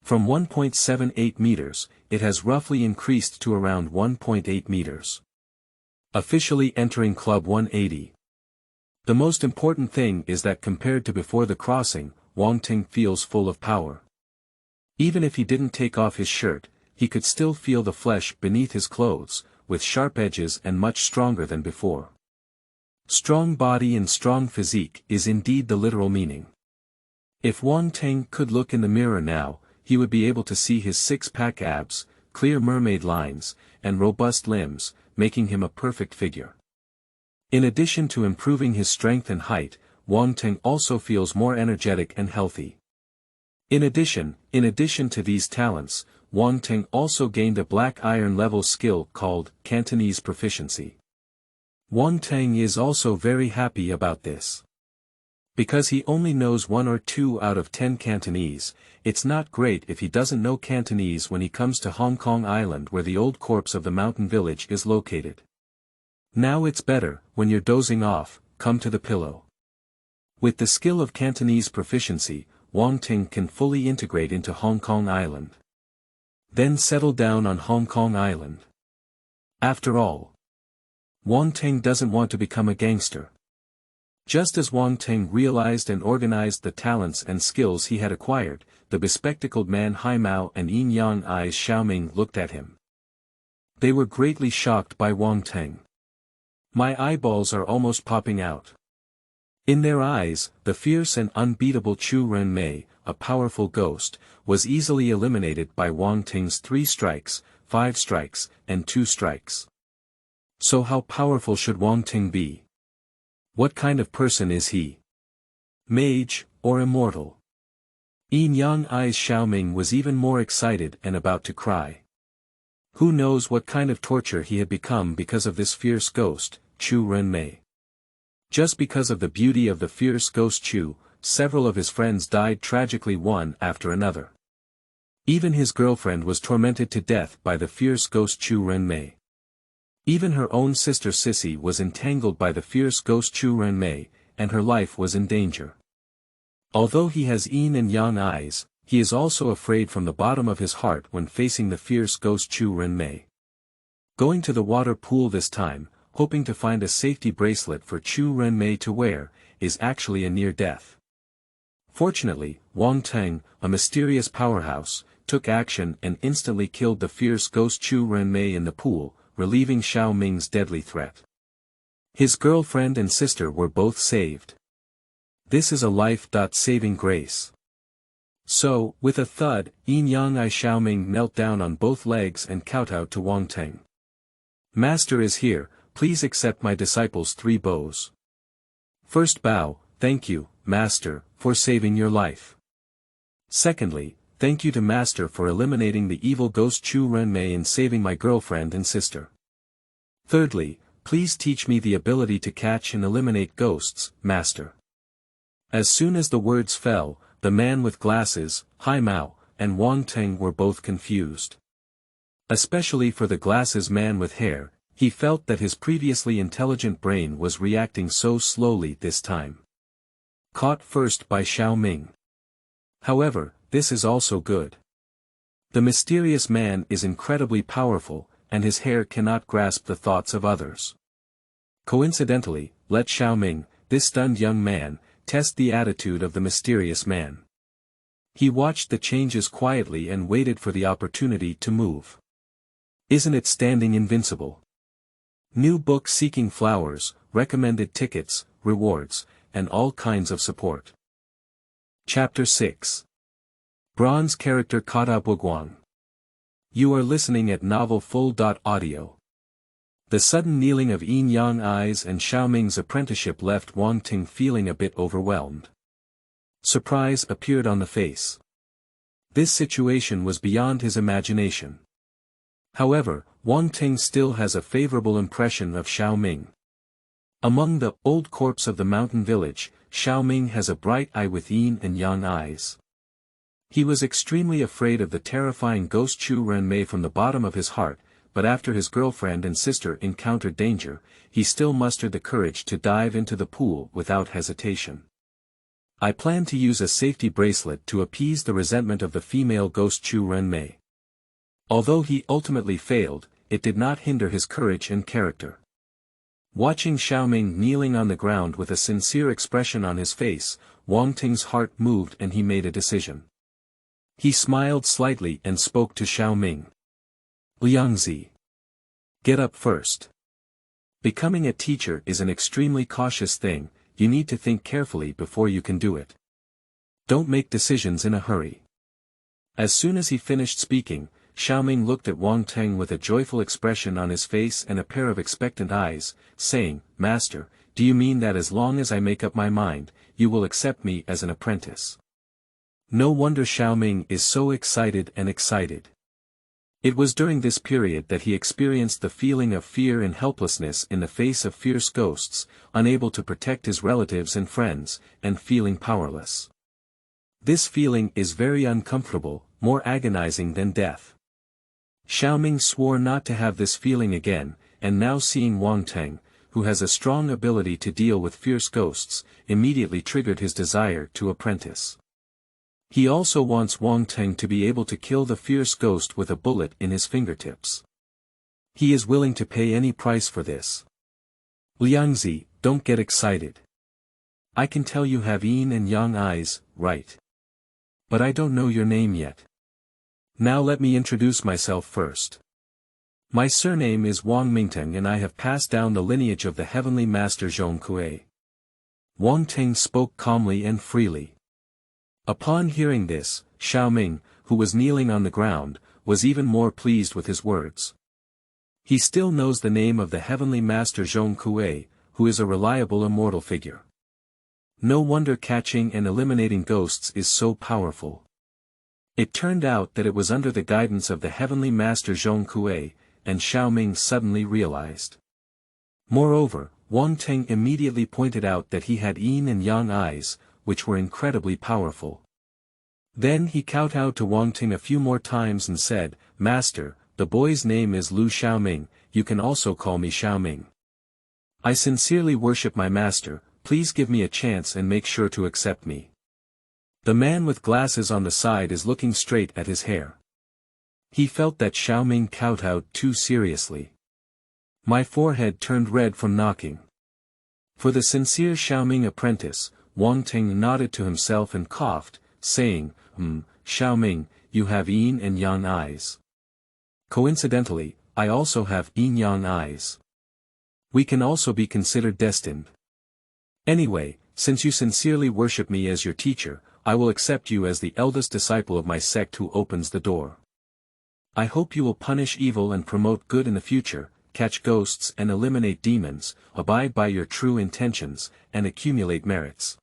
From 1.78 meters, it has roughly increased to around 1.8 meters. Officially entering Club 180. The most important thing is that compared to before the crossing, Wang Teng feels full of power. Even if he didn't take off his shirt, he could still feel the flesh beneath his clothes, with sharp edges and much stronger than before. Strong body and strong physique is indeed the literal meaning. If Wang Teng could look in the mirror now, he would be able to see his six-pack abs, clear mermaid lines, and robust limbs, making him a perfect figure. In addition to improving his strength and height, Wang Teng also feels more energetic and healthy. In addition to these talents, Wang Teng also gained a black iron level skill called Cantonese proficiency. Wang Teng is also very happy about this. Because he only knows 1 or 2 out of 10 Cantonese, it's not great if he doesn't know Cantonese when he comes to Hong Kong Island where the old corpse of the mountain village is located. Now it's better, when you're dozing off, come to the pillow. With the skill of Cantonese proficiency, Wang Teng can fully integrate into Hong Kong Island. Then settle down on Hong Kong Island. After all, Wang Teng doesn't want to become a gangster. Just as Wang Teng realized and organized the talents and skills he had acquired, the bespectacled man Hai Mao and Yin Yang eyes Xiao Ming looked at him. They were greatly shocked by Wang Teng. My eyeballs are almost popping out. In their eyes, the fierce and unbeatable Chu Renmei, a powerful ghost, was easily eliminated by Wang Teng's 3 strikes, 5 strikes, and 2 strikes. So how powerful should Wang Teng be? What kind of person is he? Mage, or immortal? Yin Yang eyes Xiao Ming was even more excited and about to cry. Who knows what kind of torture he had become because of this fierce ghost, Chu Renmei. Just because of the beauty of the fierce ghost Chu, several of his friends died tragically one after another. Even his girlfriend was tormented to death by the fierce ghost Chu Renmei. Even her own sister Sissy was entangled by the fierce ghost Chu Renmei, and her life was in danger. Although he has yin and yang eyes, he is also afraid from the bottom of his heart when facing the fierce ghost Chu Renmei. Going to the water pool this time, hoping to find a safety bracelet for Chu Renmei to wear, is actually a near death. Fortunately, Wang Teng, a mysterious powerhouse, took action and instantly killed the fierce ghost Chu Renmei in the pool, relieving Xiao Ming's deadly threat. His girlfriend and sister were both saved. This is a life-saving grace. So, with a thud, Yin Yang Ai Xiao Ming knelt down on both legs and kowtowed to Wang Teng. Master is here, please accept my disciple's 3 bows. First bow, thank you, Master, for saving your life. Secondly, thank you to Master for eliminating the evil ghost Chu Renmei and saving my girlfriend and sister. Thirdly, please teach me the ability to catch and eliminate ghosts, Master. As soon as the words fell, the man with glasses, Hai Mao, and Wang Teng were both confused. Especially for the glasses man with hair, he felt that his previously intelligent brain was reacting so slowly this time. Caught first by Xiao Ming. However, this is also good. The mysterious man is incredibly powerful, and his hair cannot grasp the thoughts of others. Coincidentally, let Xiaoming, this stunned young man, test the attitude of the mysterious man. He watched the changes quietly and waited for the opportunity to move. Isn't it standing invincible? New book seeking flowers, recommended tickets, rewards, and all kinds of support. Chapter 6. Bronze character Kata Boguang. You are listening at novelfull.audio. The sudden kneeling of Yin Yang eyes and Xiaoming's apprenticeship left Wang Teng feeling a bit overwhelmed. Surprise appeared on the face. This situation was beyond his imagination. However, Wang Teng still has a favorable impression of Xiaoming. Among the old corpse of the mountain village, Xiaoming has a bright eye with yin and yang eyes. He was extremely afraid of the terrifying ghost Chu Renmei from the bottom of his heart, but after his girlfriend and sister encountered danger, he still mustered the courage to dive into the pool without hesitation. I plan to use a safety bracelet to appease the resentment of the female ghost Chu Renmei. Although he ultimately failed, it did not hinder his courage and character. Watching Xiaoming kneeling on the ground with a sincere expression on his face, Wang Teng's heart moved and he made a decision. He smiled slightly and spoke to Xiaoming. Liangzi. Get up first. Becoming a teacher is an extremely cautious thing, you need to think carefully before you can do it. Don't make decisions in a hurry. As soon as he finished speaking, Xiaoming looked at Wang Teng with a joyful expression on his face and a pair of expectant eyes, saying, Master, do you mean that as long as I make up my mind, you will accept me as an apprentice? No wonder Xiaoming is so excited. It was during this period that he experienced the feeling of fear and helplessness in the face of fierce ghosts, unable to protect his relatives and friends, and feeling powerless. This feeling is very uncomfortable, more agonizing than death. Xiaoming swore not to have this feeling again, and now seeing Wang Teng, who has a strong ability to deal with fierce ghosts, immediately triggered his desire to apprentice. He also wants Wang Teng to be able to kill the fierce ghost with a bullet in his fingertips. He is willing to pay any price for this. Liangzi, don't get excited. I can tell you have yin and yang eyes, right? But I don't know your name yet. Now let me introduce myself first. My surname is Wang Mingteng and I have passed down the lineage of the heavenly Master Zhong Kui. Wang Teng spoke calmly and freely. Upon hearing this, Xiaoming, who was kneeling on the ground, was even more pleased with his words. He still knows the name of the heavenly Master Zhong Kui, who is a reliable immortal figure. No wonder catching and eliminating ghosts is so powerful. It turned out that it was under the guidance of the heavenly Master Zhong Kui, and Xiaoming suddenly realized. Moreover, Wang Teng immediately pointed out that he had yin and yang eyes, which were incredibly powerful. Then he kowtowed to Wang Teng a few more times and said, Master, the boy's name is Lu Xiaoming, you can also call me Xiaoming. I sincerely worship my master, please give me a chance and make sure to accept me. The man with glasses on the side is looking straight at his hair. He felt that Xiaoming kowtowed too seriously. My forehead turned red from knocking. For the sincere Xiaoming apprentice, Wang Teng nodded to himself and coughed, saying, Xiaoming, you have yin and yang eyes. Coincidentally, I also have yin-yang eyes. We can also be considered destined. Anyway, since you sincerely worship me as your teacher, I will accept you as the eldest disciple of my sect who opens the door. I hope you will punish evil and promote good in the future, catch ghosts and eliminate demons, abide by your true intentions, and accumulate merits.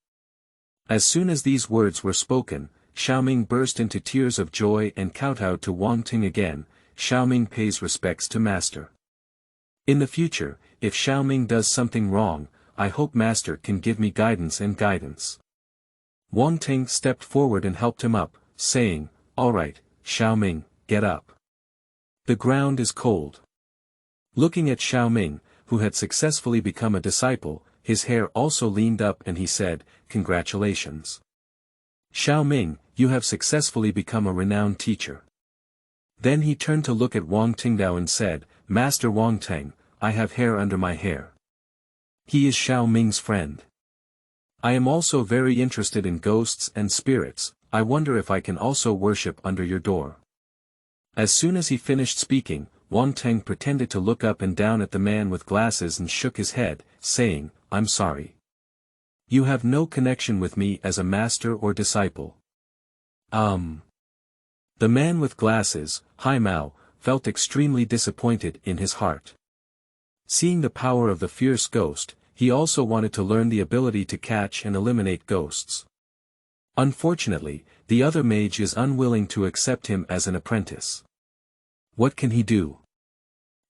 As soon as these words were spoken, Xiaoming burst into tears of joy and kowtowed to Wang Teng again. Xiaoming pays respects to Master. In the future, if Xiaoming does something wrong, I hope Master can give me guidance. Wang Teng stepped forward and helped him up, saying, Alright, Xiaoming, get up. The ground is cold. Looking at Xiaoming, who had successfully become a disciple, his hair also leaned up and he said, Congratulations. Xiaoming, you have successfully become a renowned teacher. Then he turned to look at Wang Tengdao and said, Master Wang Teng, I have hair under my hair. He is Xiao Ming's friend. I am also very interested in ghosts and spirits, I wonder if I can also worship under your door. As soon as he finished speaking, Wang Teng pretended to look up and down at the man with glasses and shook his head, saying, I'm sorry. You have no connection with me as a master or disciple. The man with glasses, Hai Mao, felt extremely disappointed in his heart. Seeing the power of the fierce ghost, he also wanted to learn the ability to catch and eliminate ghosts. Unfortunately, the other mage is unwilling to accept him as an apprentice. What can he do?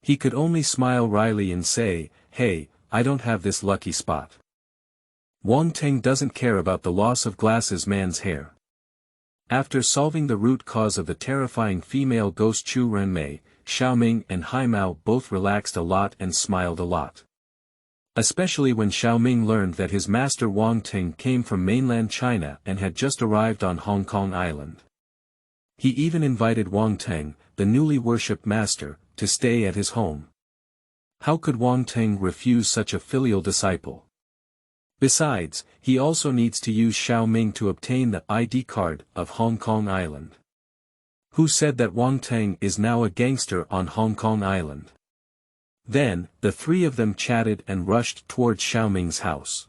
He could only smile wryly and say, hey, I don't have this lucky spot. Wang Teng doesn't care about the loss of glasses man's hair. After solving the root cause of the terrifying female ghost Chu Renmei, Xiaoming and Hai Mao both relaxed a lot and smiled a lot. Especially when Xiaoming learned that his master Wang Teng came from mainland China and had just arrived on Hong Kong Island. He even invited Wang Teng, the newly worshipped master, to stay at his home. How could Wang Teng refuse such a filial disciple? Besides, he also needs to use Xiaoming to obtain the ID card of Hong Kong Island. Who said that Wang Teng is now a gangster on Hong Kong Island? Then, the three of them chatted and rushed towards Xiaoming's house.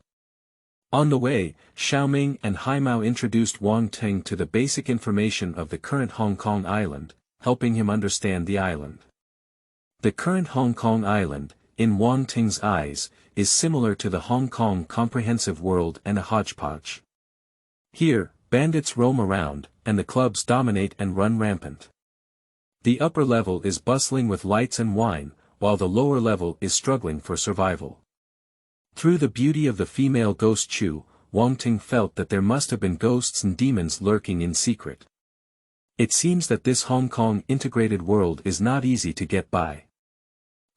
On the way, Xiaoming and Hai Mao introduced Wang Teng to the basic information of the current Hong Kong Island, helping him understand the island. The current Hong Kong Island, in Wang Teng's eyes, is similar to the Hong Kong comprehensive world and a hodgepodge. Here, bandits roam around, and the clubs dominate and run rampant. The upper level is bustling with lights and wine, while the lower level is struggling for survival. Through the beauty of the female ghost Chu, Wang Teng felt that there must have been ghosts and demons lurking in secret. It seems that this Hong Kong integrated world is not easy to get by.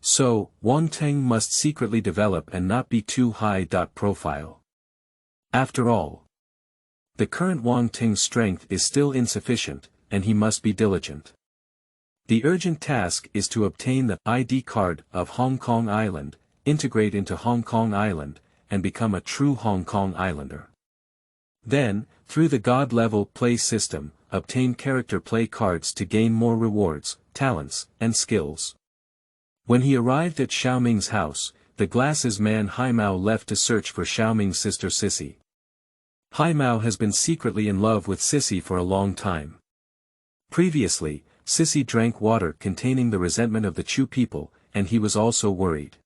So, Wang Teng must secretly develop and not be too high. Profile. After all, the current Wang Teng's strength is still insufficient, and he must be diligent. The urgent task is to obtain the ID card of Hong Kong Island, integrate into Hong Kong Island, and become a true Hong Kong Islander. Then, through the God-level play system, obtain character play cards to gain more rewards, talents, and skills. When he arrived at Xiaoming's house, the glasses man Hai Mao left to search for Xiaoming's sister Sissy. Hai Mao has been secretly in love with Sissy for a long time. Previously, Sissy drank water containing the resentment of the Chu people, and he was also worried.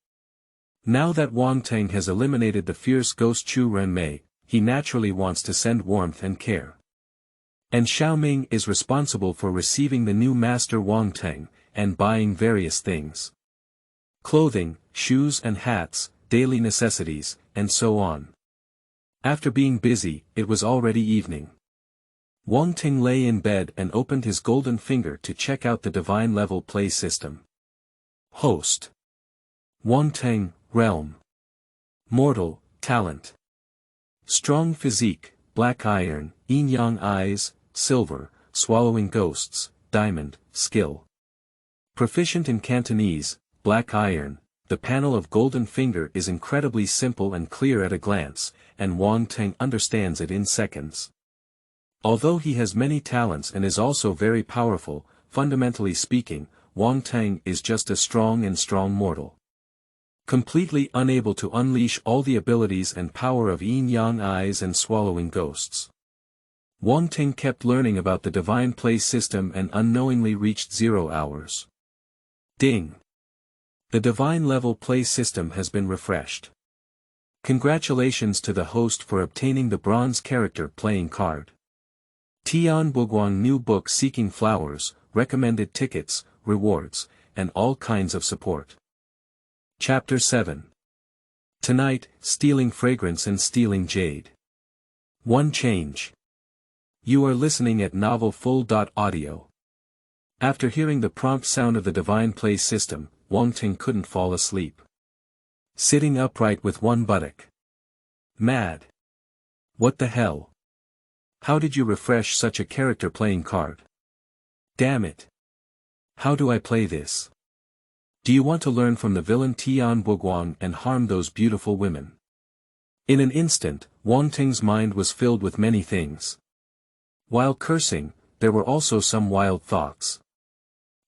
Now that Wang Teng has eliminated the fierce ghost Chu Renmei, he naturally wants to send warmth and care. And Xiaoming is responsible for receiving the new master Wang Teng, and buying various things. Clothing, shoes and hats, daily necessities, and so on. After being busy, it was already evening. Wang Teng lay in bed and opened his golden finger to check out the divine level play system. Host. Wang Teng, realm. Mortal, talent. Strong physique, black iron, yin-yang eyes, silver, swallowing ghosts, diamond, skill. Proficient in Cantonese, black iron. The panel of golden finger is incredibly simple and clear at a glance, and Wang Teng understands it in seconds. Although he has many talents and is also very powerful, fundamentally speaking, Wang Teng is just a strong mortal. Completely unable to unleash all the abilities and power of yin-yang eyes and swallowing ghosts. Wang Teng kept learning about the divine play system and unknowingly reached 0 hours. Ding! The divine level play system has been refreshed. Congratulations to the host for obtaining the bronze character playing card. Tian Boguang new book seeking flowers, recommended tickets, rewards, and all kinds of support. Chapter 7. Tonight, stealing fragrance and stealing jade. One change. You are listening at novel full.audio. After hearing the prompt sound of the divine play system, Wang Teng couldn't fall asleep. Sitting upright with one buttock. Mad. What the hell? How did you refresh such a character playing card? Damn it. How do I play this? Do you want to learn from the villain Tian Boguang and harm those beautiful women? In an instant, Wang Teng's mind was filled with many things. While cursing, there were also some wild thoughts.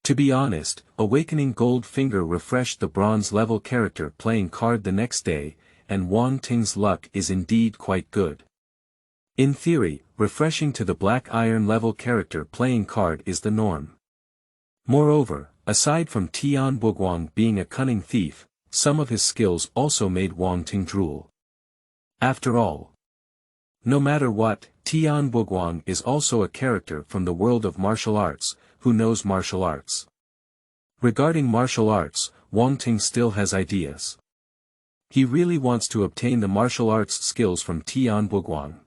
To be honest, awakening Gold Finger refreshed the bronze level character playing card the next day, and Wang Teng's luck is indeed quite good. In theory, refreshing to the Black Iron level character playing card is the norm. Moreover, aside from Tian Boguang being a cunning thief, some of his skills also made Wang Teng drool. After all, no matter what, Tian Boguang is also a character from the world of martial arts, who knows martial arts. Regarding martial arts, Wang Teng still has ideas. He really wants to obtain the martial arts skills from Tian Boguang.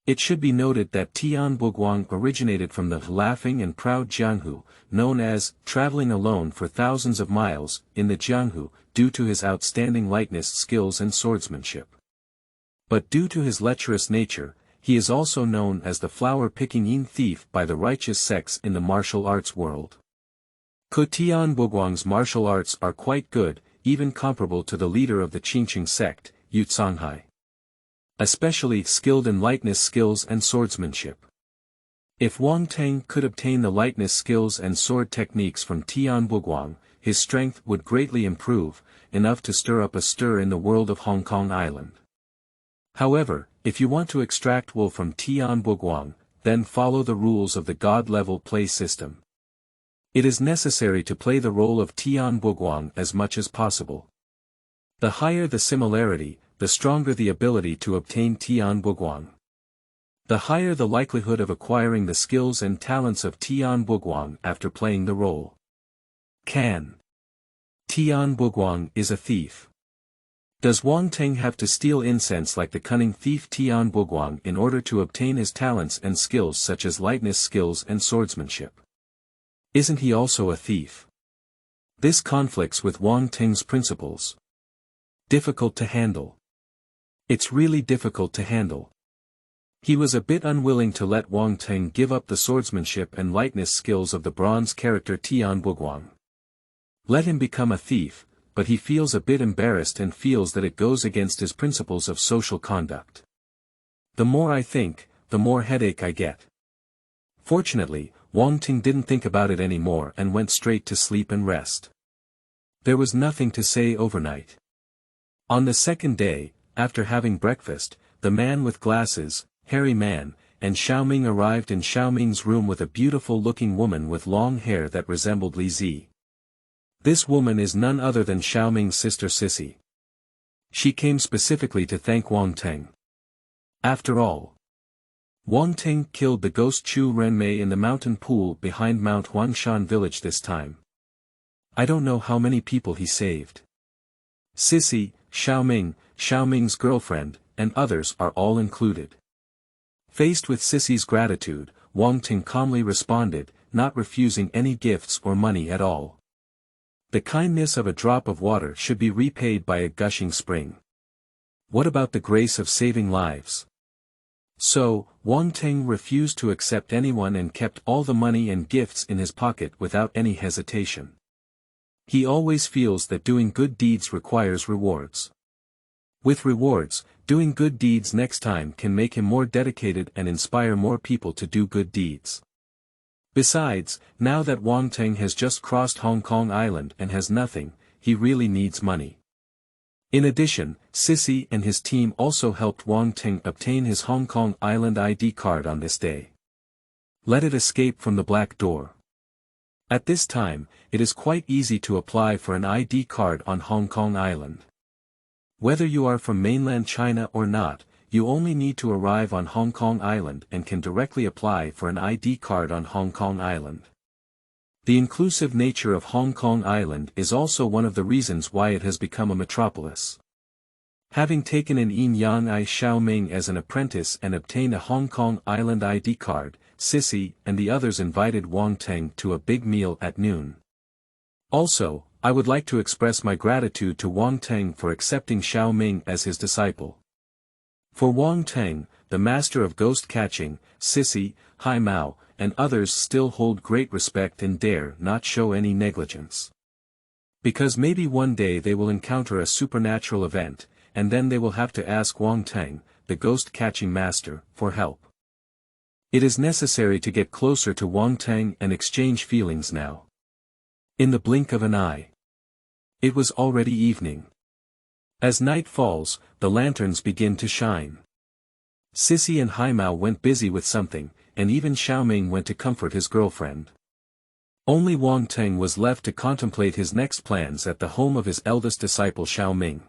It should be noted that Tian Boguang originated from the laughing and proud Jianghu, known as traveling alone for thousands of miles in the Jianghu, due to his outstanding lightness skills and swordsmanship. But due to his lecherous nature, he is also known as the flower-picking yin thief by the righteous sects in the martial arts world. Tian Boguang's martial arts are quite good, even comparable to the leader of the Qingqing sect, Yu Zhanghai. Especially skilled in lightness skills and swordsmanship. If Wang Teng could obtain the lightness skills and sword techniques from Tian Boguang, his strength would greatly improve, enough to stir up a stir in the world of Hong Kong Island. However, if you want to extract wool from Tian Boguang, then follow the rules of the God-level play system. It is necessary to play the role of Tian Boguang as much as possible. The higher the similarity, the stronger the ability to obtain Tian Boguang. The higher the likelihood of acquiring the skills and talents of Tian Boguang after playing the role. Tian Boguang is a thief. Does Wang Teng have to steal incense like the cunning thief Tian Boguang in order to obtain his talents and skills such as lightness skills and swordsmanship? Isn't he also a thief? This conflicts with Wang Teng's principles. Difficult to handle. It's really difficult to handle. He was a bit unwilling to let Wang Teng give up the swordsmanship and lightness skills of the bronze character Tian Boguang. Let him become a thief, but he feels a bit embarrassed and feels that it goes against his principles of social conduct. The more I think, the more headache I get. Fortunately, Wang Teng didn't think about it anymore and went straight to sleep and rest. There was nothing to say overnight. On the second day, after having breakfast, the man with glasses, hairy man, and Xiaoming arrived in Xiaoming's room with a beautiful-looking woman with long hair that resembled Li Zi. This woman is none other than Xiaoming's sister Sissy. She came specifically to thank Wang Teng. After all, Wang Teng killed the ghost Chu Renmei in the mountain pool behind Mount Huangshan village this time. I don't know how many people he saved. Sissy, Xiaoming, Xiaoming's girlfriend, and others are all included. Faced with Sissy's gratitude, Wang Teng calmly responded, not refusing any gifts or money at all. The kindness of a drop of water should be repaid by a gushing spring. What about the grace of saving lives? So, Wang Teng refused to accept anyone and kept all the money and gifts in his pocket without any hesitation. He always feels that doing good deeds requires rewards. With rewards, doing good deeds next time can make him more dedicated and inspire more people to do good deeds. Besides, now that Wang Teng has just crossed Hong Kong Island and has nothing, he really needs money. In addition, Sissy and his team also helped Wang Teng obtain his Hong Kong Island ID card on this day. Let it escape from the black door. At this time, it is quite easy to apply for an ID card on Hong Kong Island. Whether you are from mainland China or not, you only need to arrive on Hong Kong Island and can directly apply for an ID card on Hong Kong Island. The inclusive nature of Hong Kong Island is also one of the reasons why it has become a metropolis. Having taken in Yin Yang I Xiaoming as an apprentice and obtained a Hong Kong Island ID card, Sissy and the others invited Wang Teng to a big meal at noon. Also, I would like to express my gratitude to Wang Teng for accepting Xiaoming as his disciple. For Wang Teng, the master of ghost catching, Sissy, Hai Mao, and others still hold great respect and dare not show any negligence. Because maybe one day they will encounter a supernatural event, and then they will have to ask Wang Teng, the ghost-catching master, for help. It is necessary to get closer to Wang Teng and exchange feelings now. In the blink of an eye. It was already evening. As night falls, the lanterns begin to shine. Sissy and Hai Mao went busy with something, and even Ming went to comfort his girlfriend. Only Wang Teng was left to contemplate his next plans at the home of his eldest disciple Ming.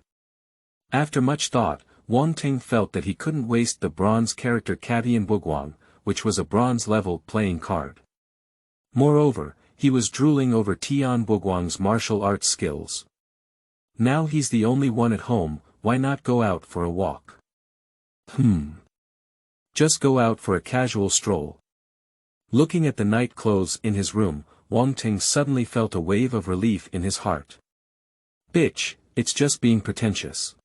After much thought, Wang Teng felt that he couldn't waste the bronze character Kata in Boguang, which was a bronze-level playing card. Moreover, he was drooling over Tian Boguang's martial arts skills. Now he's the only one at home, why not go out for a walk? Just go out for a casual stroll. Looking at the night clothes in his room, Wang Teng suddenly felt a wave of relief in his heart. Bitch, it's just being pretentious.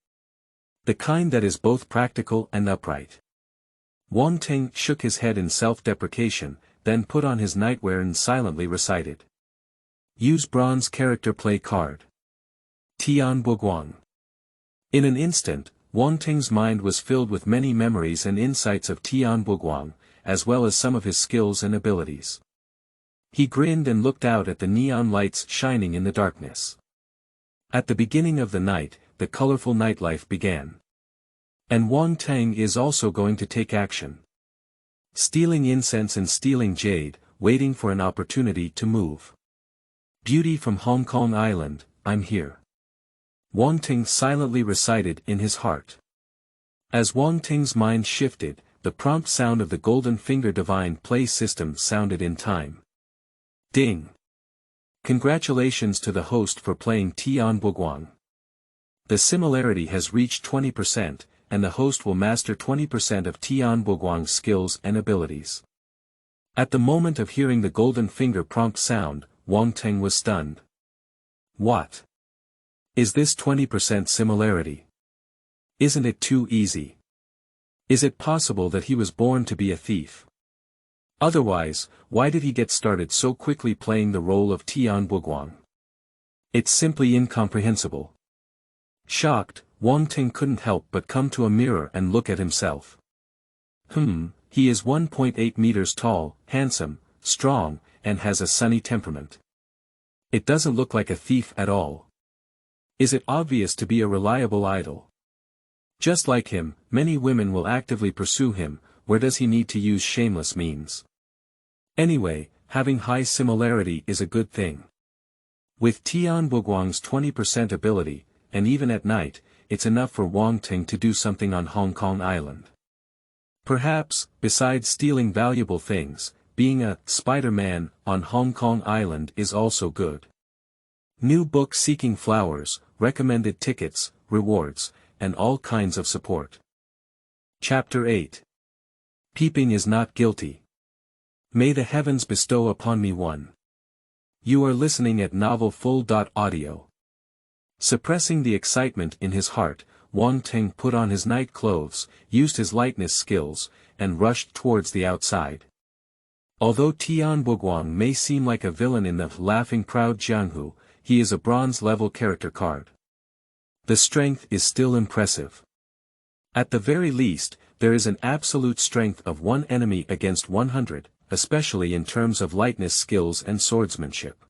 The kind that is both practical and upright. Wang Teng shook his head in self-deprecation, then put on his nightwear and silently recited. Use bronze character play card. Tian Boguang. In an instant, Wang Teng's mind was filled with many memories and insights of Tian Boguang, as well as some of his skills and abilities. He grinned and looked out at the neon lights shining in the darkness. At the beginning of the night, the colorful nightlife began. And Wang Teng is also going to take action. Stealing incense and stealing jade, waiting for an opportunity to move. Beauty from Hong Kong Island, I'm here. Wang Teng silently recited in his heart. As Wang Teng's mind shifted, the prompt sound of the golden finger divine play system sounded in time. Ding! Congratulations to the host for playing Tian Boguang. The similarity has reached 20%, and the host will master 20% of Tian Boguang's skills and abilities. At the moment of hearing the golden finger prompt sound, Wang Teng was stunned. What? Is this 20% similarity? Isn't it too easy? Is it possible that he was born to be a thief? Otherwise, why did he get started so quickly playing the role of Tian Boguang? It's simply incomprehensible. Shocked, Wang Teng couldn't help but come to a mirror and look at himself. He is 1.8 meters tall, handsome, strong, and has a sunny temperament. It doesn't look like a thief at all. Is it obvious to be a reliable idol? Just like him, many women will actively pursue him, where does he need to use shameless means? Anyway, having high similarity is a good thing. With Tian Boguang's 20% ability, and even at night, it's enough for Wang Teng to do something on Hong Kong Island. Perhaps, besides stealing valuable things, being a Spider-Man on Hong Kong Island is also good. New book seeking flowers, recommended tickets, rewards, and all kinds of support. Chapter 8. Peeping is not guilty. May the heavens bestow upon me one. You are listening at novelfull.audio. Suppressing the excitement in his heart, Wang Teng put on his night clothes, used his lightness skills, and rushed towards the outside. Although Tian Boguang may seem like a villain in the laughing proud Jianghu, he is a bronze-level character card. The strength is still impressive. At the very least, there is an absolute strength of one enemy against 100, especially in terms of lightness skills and swordsmanship.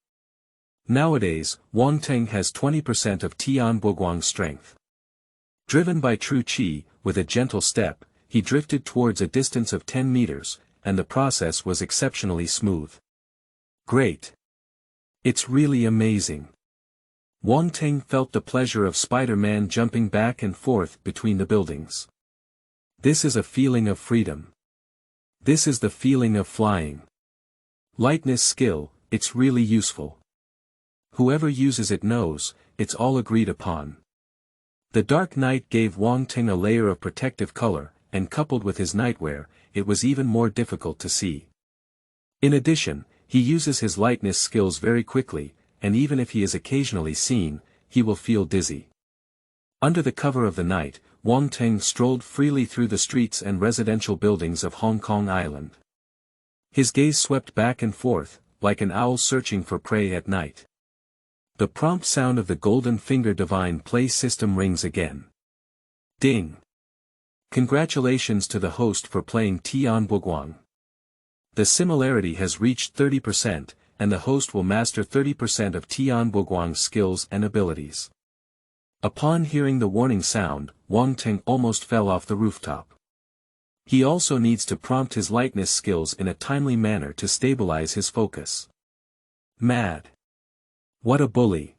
Nowadays, Wang Teng has 20% of Tian Boguang's strength. Driven by true qi, with a gentle step, he drifted towards a distance of 10 meters, and the process was exceptionally smooth. Great! It's really amazing. Wang Teng felt the pleasure of Spider-Man jumping back and forth between the buildings. This is a feeling of freedom. This is the feeling of flying. Lightness skill, it's really useful. Whoever uses it knows, it's all agreed upon. The dark night gave Wang Teng a layer of protective color, and coupled with his nightwear, it was even more difficult to see. In addition, he uses his lightness skills very quickly, and even if he is occasionally seen, he will feel dizzy. Under the cover of the night, Wang Teng strolled freely through the streets and residential buildings of Hong Kong Island. His gaze swept back and forth, like an owl searching for prey at night. The prompt sound of the golden finger divine play system rings again. Ding! Congratulations to the host for playing Tian Boguang. The similarity has reached 30%, and the host will master 30% of Tian Boguang's skills and abilities. Upon hearing the warning sound, Wang Teng almost fell off the rooftop. He also needs to prompt his lightness skills in a timely manner to stabilize his focus. Mad. What a bully.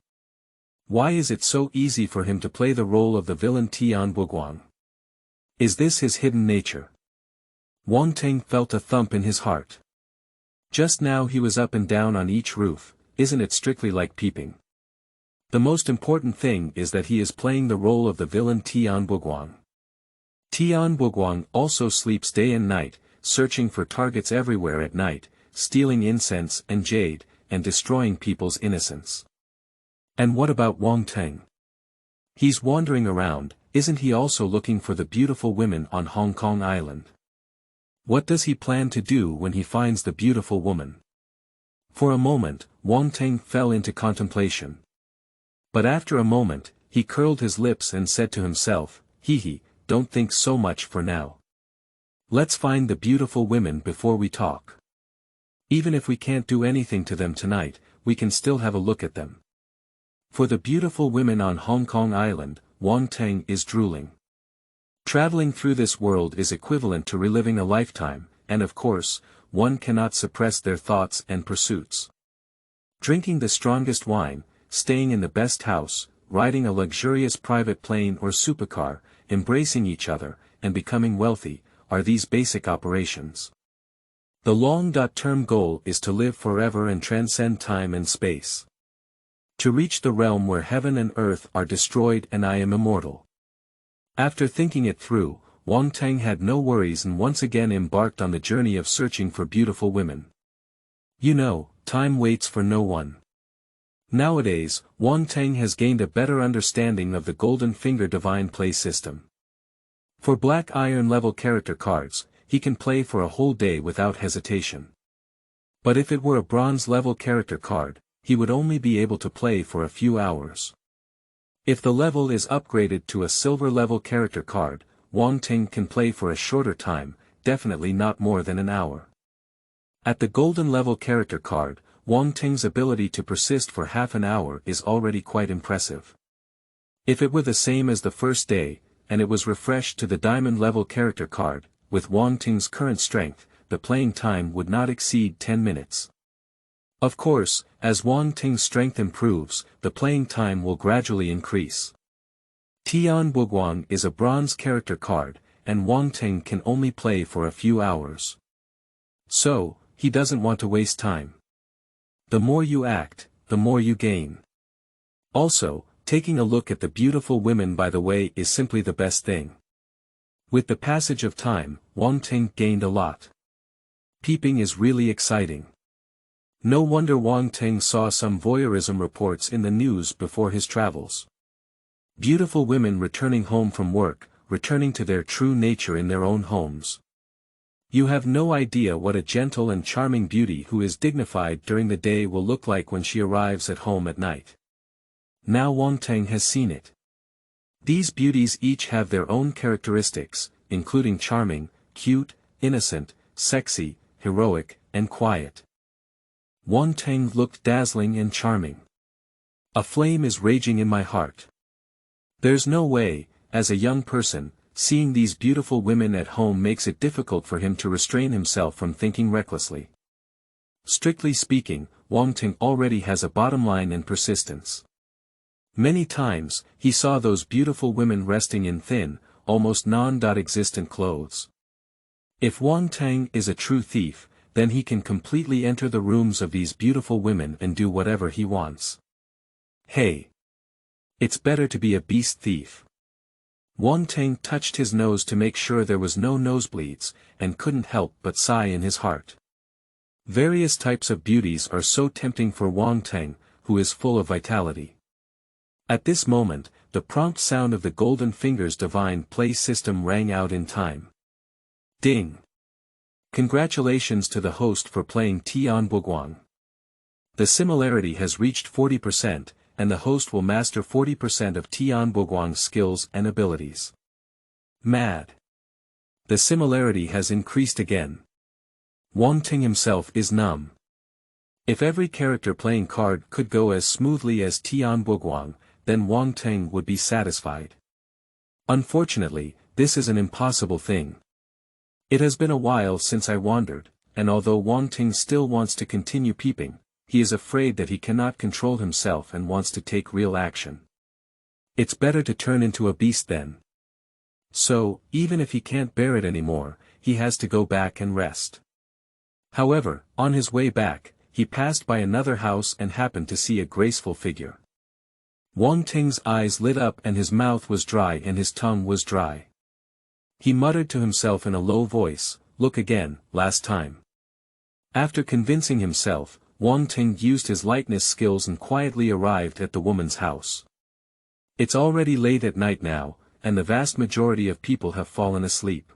Why is it so easy for him to play the role of the villain Tian Boguang? Is this his hidden nature? Wang Teng felt a thump in his heart. Just now he was up and down on each roof, isn't it strictly like Peeping? The most important thing is that he is playing the role of the villain Tian Boguang. Tian Boguang also sleeps day and night, searching for targets everywhere at night, stealing incense and jade, and destroying people's innocence. And what about Wang Teng? He's wandering around, isn't he also looking for the beautiful women on Hong Kong Island? What does he plan to do when he finds the beautiful woman? For a moment, Wang Teng fell into contemplation. But after a moment, he curled his lips and said to himself, "Hee, don't think so much for now. Let's find the beautiful women before we talk. Even if we can't do anything to them tonight, we can still have a look at them." For the beautiful women on Hong Kong Island, Wang Teng is drooling. Traveling through this world is equivalent to reliving a lifetime, and of course, one cannot suppress their thoughts and pursuits. Drinking the strongest wine, staying in the best house, riding a luxurious private plane or supercar, embracing each other, and becoming wealthy, are these basic operations. The long-term goal is to live forever and transcend time and space. To reach the realm where heaven and earth are destroyed and I am immortal. After thinking it through, Wang Teng had no worries and once again embarked on the journey of searching for beautiful women. You know, time waits for no one. Nowadays, Wang Teng has gained a better understanding of the Golden Finger Divine Play system. For Black Iron level character cards, he can play for a whole day without hesitation. But if it were a Bronze level character card, he would only be able to play for a few hours. If the level is upgraded to a Silver level character card, Wang Teng can play for a shorter time, definitely not more than an hour. At the Golden level character card, Wang Teng's ability to persist for half an hour is already quite impressive. If it were the same as the first day, and it was refreshed to the Diamond level character card, with Wang Teng's current strength, the playing time would not exceed 10 minutes. Of course, as Wang Teng's strength improves, the playing time will gradually increase. Tian Boguang is a Bronze character card, and Wang Teng can only play for a few hours. So, he doesn't want to waste time. The more you act, the more you gain. Also, taking a look at the beautiful women by the way is simply the best thing. With the passage of time, Wang Teng gained a lot. Peeping is really exciting. No wonder Wang Teng saw some voyeurism reports in the news before his travels. Beautiful women returning home from work, returning to their true nature in their own homes. You have no idea what a gentle and charming beauty who is dignified during the day will look like when she arrives at home at night. Now Wang Teng has seen it. These beauties each have their own characteristics, including charming, cute, innocent, sexy, heroic, and quiet. Wang Teng looked dazzling and charming. A flame is raging in my heart. There's no way, as a young person, seeing these beautiful women at home makes it difficult for him to restrain himself from thinking recklessly. Strictly speaking, Wang Teng already has a bottom line and persistence. Many times, he saw those beautiful women resting in thin, almost non-existent clothes. If Wang Teng is a true thief, then he can completely enter the rooms of these beautiful women and do whatever he wants. Hey! It's better to be a beast thief. Wang Teng touched his nose to make sure there was no nosebleeds, and couldn't help but sigh in his heart. Various types of beauties are so tempting for Wang Teng, who is full of vitality. At this moment, the prompt sound of the Golden Fingers Divine Play system rang out in time. Ding! Congratulations to the host for playing Tian Boguang. The similarity has reached 40%, and the host will master 40% of Tian Boguang's skills and abilities. Mad. The similarity has increased again. Wang Teng himself is numb. If every character playing card could go as smoothly as Tian Boguang, then Wang Teng would be satisfied. Unfortunately, this is an impossible thing. It has been a while since I wandered, and although Wang Teng still wants to continue peeping, he is afraid that he cannot control himself and wants to take real action. It's better to turn into a beast then. So, even if he can't bear it anymore, he has to go back and rest. However, on his way back, he passed by another house and happened to see a graceful figure. Wang Teng's eyes lit up and his mouth was dry and his tongue was dry. He muttered to himself in a low voice, "Look again, last time." After convincing himself, Wang Teng used his lightness skills and quietly arrived at the woman's house. It's already late at night now, and the vast majority of people have fallen asleep.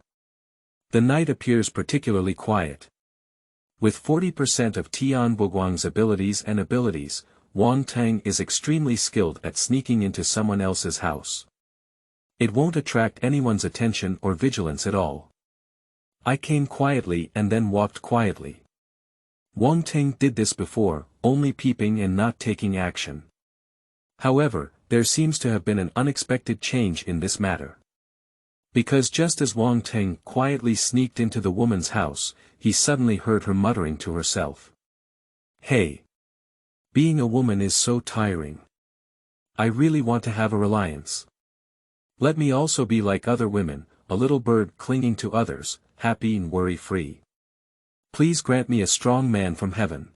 The night appears particularly quiet. With 40% of Tian Boguang's abilities, Wang Teng is extremely skilled at sneaking into someone else's house. It won't attract anyone's attention or vigilance at all. I came quietly and then walked quietly. Wang Teng did this before, only peeping and not taking action. However, there seems to have been an unexpected change in this matter. Because just as Wang Teng quietly sneaked into the woman's house, he suddenly heard her muttering to herself. "Hey! Being a woman is so tiring. I really want to have a reliance. Let me also be like other women, a little bird clinging to others, happy and worry-free. Please grant me a strong man from heaven."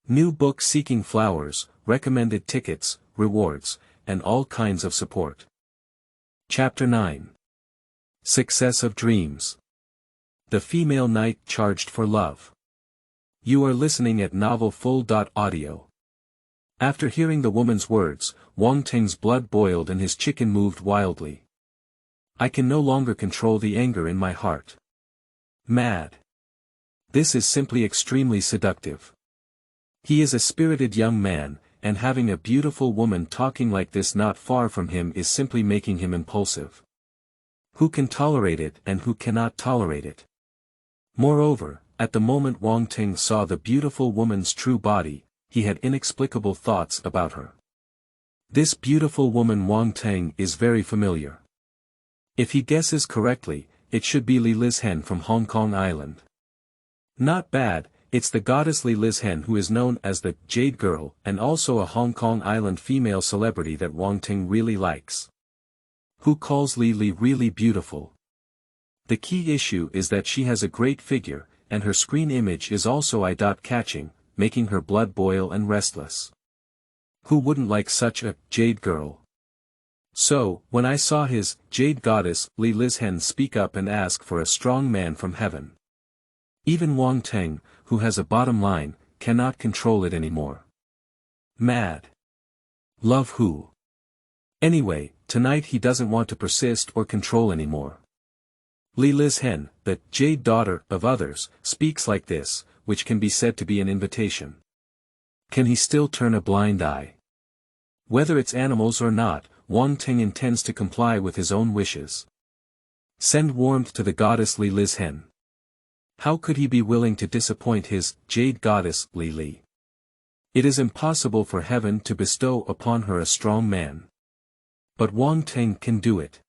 New book seeking flowers, recommended tickets, rewards, and all kinds of support. Chapter 9. Success of Dreams. The female knight charged for love. You are listening at novelfull.audio. After hearing the woman's words, Wang Teng's blood boiled and his chicken moved wildly. I can no longer control the anger in my heart. Mad. This is simply extremely seductive. He is a spirited young man, and having a beautiful woman talking like this not far from him is simply making him impulsive. Who can tolerate it and who cannot tolerate it? Moreover, at the moment Wang Teng saw the beautiful woman's true body, he had inexplicable thoughts about her. This beautiful woman Wang Teng is very familiar. If he guesses correctly, it should be Li Lizhen from Hong Kong Island. Not bad, it's the goddess Li Lizhen who is known as the Jade Girl and also a Hong Kong Island female celebrity that Wang Teng really likes. Who calls Li really beautiful? The key issue is that she has a great figure, and her screen image is also eye-catching, making her blood boil and restless. Who wouldn't like such a Jade Girl? So, when I saw his Jade Goddess Li Lizhen speak up and ask for a strong man from heaven, even Wang Teng, who has a bottom line, cannot control it anymore. Mad. Love who? Anyway, tonight he doesn't want to persist or control anymore. Li Lizhen, the Jade daughter of others, speaks like this, which can be said to be an invitation. Can he still turn a blind eye? Whether it's animals or not, Wang Teng intends to comply with his own wishes. Send warmth to the goddess Li Lizhen. How could he be willing to disappoint his Jade goddess Li? It is impossible for heaven to bestow upon her a strong man. But Wang Teng can do it.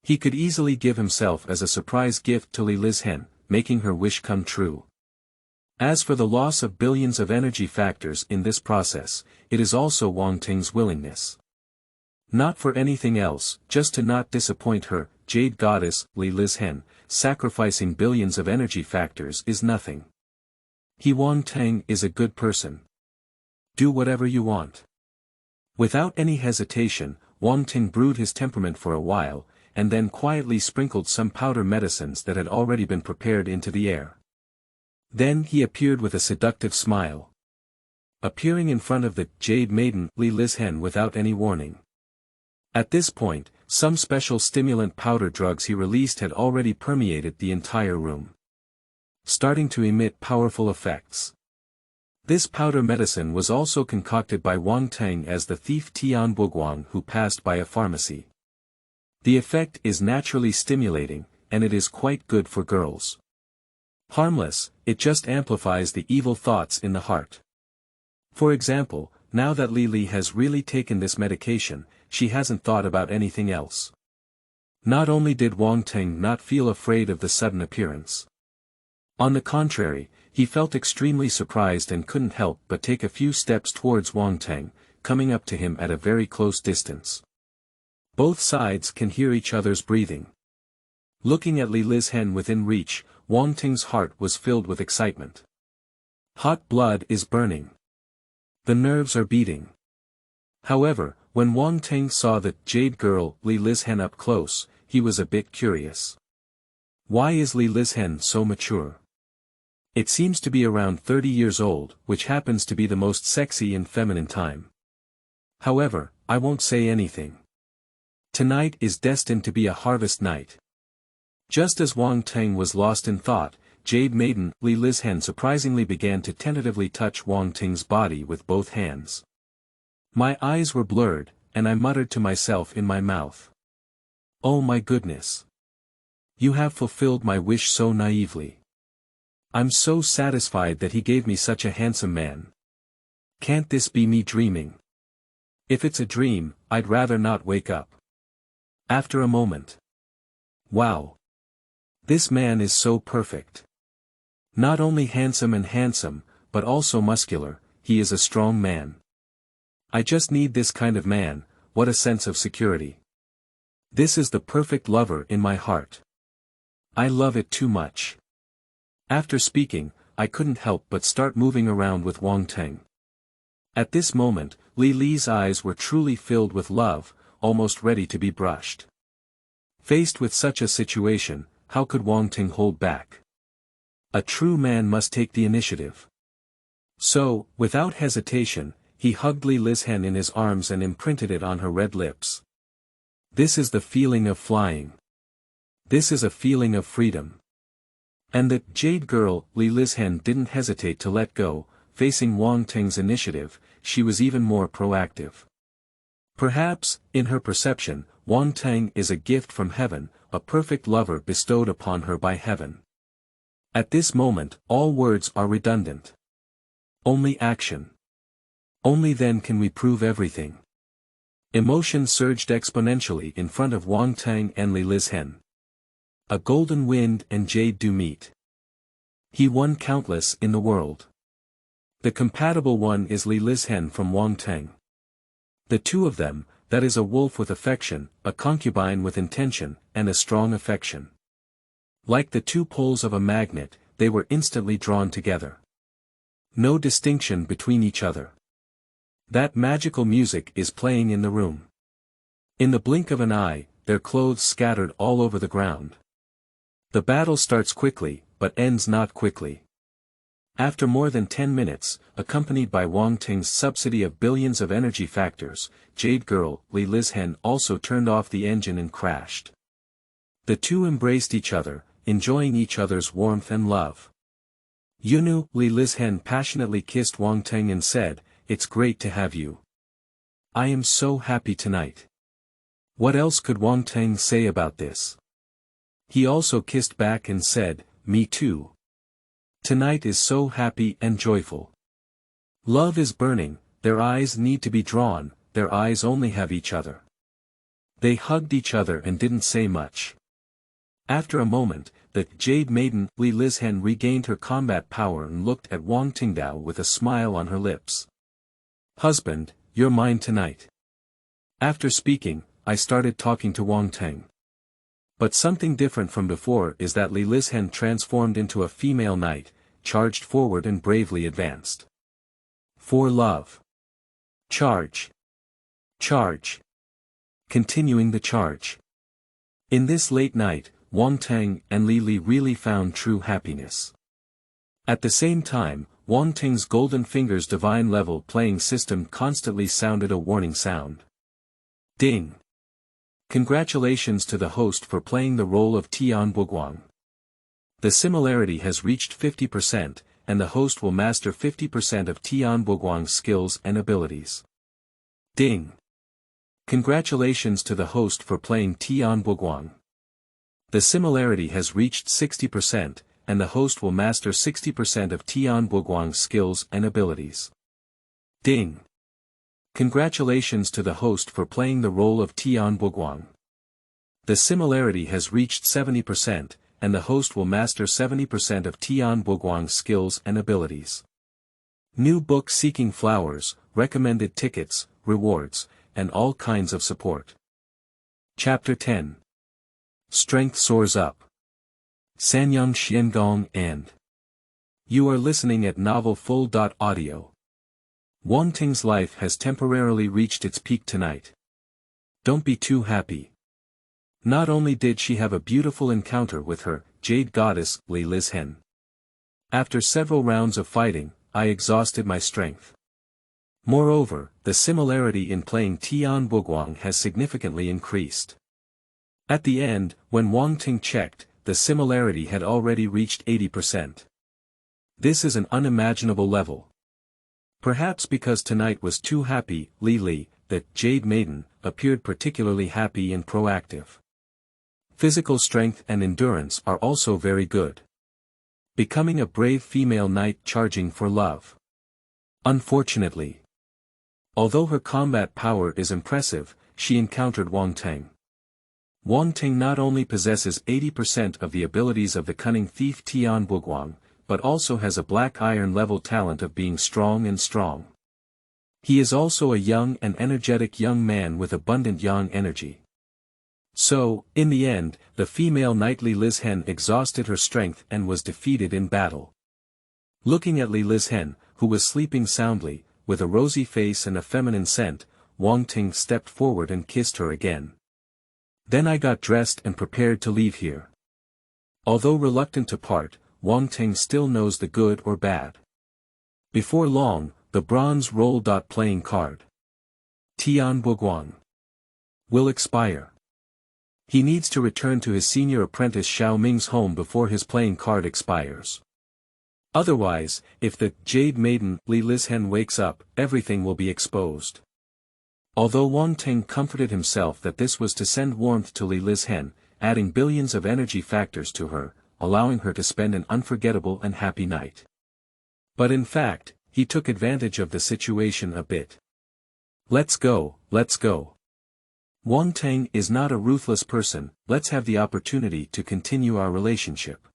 He could easily give himself as a surprise gift to Li Lizhen, making her wish come true. As for the loss of billions of energy factors in this process, it is also Wang Teng's willingness. Not for anything else, just to not disappoint her, Jade goddess Li Lizhen, sacrificing billions of energy factors is nothing. He Wang Teng is a good person. Do whatever you want. Without any hesitation, Wang Teng brewed his temperament for a while, and then quietly sprinkled some powder medicines that had already been prepared into the air. Then he appeared with a seductive smile. Appearing in front of the Jade Maiden Li Lizhen without any warning. At this point, some special stimulant powder drugs he released had already permeated the entire room. starting to emit powerful effects. This powder medicine was also concocted by Wang Teng as the thief Tian Boguang who passed by a pharmacy. The effect is naturally stimulating, and it is quite good for girls. Harmless, it just amplifies the evil thoughts in the heart. For example, now that Li has really taken this medication, she hasn't thought about anything else. Not only did Wang Teng not feel afraid of the sudden appearance. On the contrary, he felt extremely surprised and couldn't help but take a few steps towards Wang Teng, coming up to him at a very close distance. Both sides can hear each other's breathing. Looking at Li's hen within reach, Wang Teng's heart was filled with excitement. Hot blood is burning. The nerves are beating. However, when Wang Teng saw the Jade girl Li's hen up close, he was a bit curious. Why is Li's hen so mature? It seems to be around 30 years old, which happens to be the most sexy and feminine time. However, I won't say anything. Tonight is destined to be a harvest night. Just as Wang Teng was lost in thought, Jade maiden Li's hen surprisingly began to tentatively touch Wang Teng's body with both hands. My eyes were blurred, and I muttered to myself in my mouth. Oh my goodness! You have fulfilled my wish so naively. I'm so satisfied that he gave me such a handsome man. Can't this be me dreaming? If it's a dream, I'd rather not wake up. After a moment. Wow! This man is so perfect. Not only handsome, but also muscular, he is a strong man. I just need this kind of man, what a sense of security. This is the perfect lover in my heart. I love it too much. After speaking, I couldn't help but start moving around with Wang Teng. At this moment, Li's eyes were truly filled with love, almost ready to be brushed. Faced with such a situation, how could Wang Teng hold back? A true man must take the initiative. So, without hesitation, he hugged Li's hen in his arms and imprinted it on her red lips. This is the feeling of flying. This is a feeling of freedom. And the Jade girl Li's hen didn't hesitate to let go. Facing Wang Teng's initiative, she was even more proactive. Perhaps, in her perception, Wang Teng is a gift from heaven, a perfect lover bestowed upon her by heaven. At this moment, all words are redundant. Only action. Only then can we prove everything. Emotion surged exponentially in front of Wang Teng and Li's hen. A golden wind and Jade do meet. He won countless in the world. The compatible one is Li's hen from Wang Teng. The two of them, that is a wolf with affection, a concubine with intention, and a strong affection. Like the two poles of a magnet, they were instantly drawn together. No distinction between each other. That magical music is playing in the room. In the blink of an eye, their clothes scattered all over the ground. The battle starts quickly, but ends not quickly. After more than 10 minutes, accompanied by Wang Teng's subsidy of billions of energy factors, Jade girl Li's hen also turned off the engine and crashed. The two embraced each other, enjoying each other's warmth and love. Yunu Li's hen passionately kissed Wang Teng and said, "It's great to have you. I am so happy tonight." What else could Wang Teng say about this? He also kissed back and said, "Me too. Tonight is so happy and joyful. Love is burning, their eyes need to be drawn, their eyes only have each other." They hugged each other and didn't say much. After a moment, the Jade maiden Li's hen regained her combat power and looked at Wang Teng with a smile on her lips. "Husband, you're mine tonight." After speaking, I started talking to Wang Teng. But something different from before is that Li's hen transformed into a female knight, charged forward and bravely advanced. For love. Charge. Charge. Continuing the charge. In this late night, Wang Teng and Li really found true happiness. At the same time, Wang Teng's golden fingers divine level playing system constantly sounded a warning sound. Ding. Congratulations to the host for playing the role of Tian Boguang. The similarity has reached 50%, and the host will master 50% of Tian Boguang's skills and abilities. Ding! Congratulations to the host for playing Tian Boguang. The similarity has reached 60%, and the host will master 60% of Tian Boguang's skills and abilities. Ding! Congratulations to the host for playing the role of Tian Boguang. The similarity has reached 70%, and the host will master 70% of Tian Boguang's skills and abilities. New book Seeking Flowers, recommended tickets, rewards, and all kinds of support. Chapter 10. Strength Soars Up. Sanyang Xuangong and. You are listening at Novel Full.Audio. Wang Teng's life has temporarily reached its peak tonight. Don't be too happy. Not only did she have a beautiful encounter with her Jade goddess, Li Lizhen. After several rounds of fighting, I exhausted my strength. Moreover, the similarity in playing Tian Boguang has significantly increased. At the end, when Wang Teng checked, the similarity had already reached 80%. This is an unimaginable level. Perhaps because tonight was too happy, Li, the Jade Maiden, appeared particularly happy and proactive. Physical strength and endurance are also very good. Becoming a brave female knight charging for love. Unfortunately. Although her combat power is impressive, she encountered Wang Teng. Wang Teng not only possesses 80% of the abilities of the cunning thief Tian Boguang, but also has a black iron level talent of being strong and strong. He is also a young and energetic young man with abundant yang energy. So, in the end, the female knight Li Lizhen exhausted her strength and was defeated in battle. Looking at Li Lizhen, who was sleeping soundly, with a rosy face and a feminine scent, Wang Teng stepped forward and kissed her again. Then I got dressed and prepared to leave here. Although reluctant to part, Wang Teng still knows the good or bad. Before long, the bronze role.playing card. Tian Boguang will expire. He needs to return to his senior apprentice Xiao Ming's home before his playing card expires. Otherwise, if the Jade Maiden Li Lizhen wakes up, everything will be exposed. Although Wang Teng comforted himself that this was to send warmth to Li Lizhen, adding billions of energy factors to her, allowing her to spend an unforgettable and happy night. But in fact, he took advantage of the situation a bit. Let's go, let's go. Wang Teng is not a ruthless person, let's have the opportunity to continue our relationship.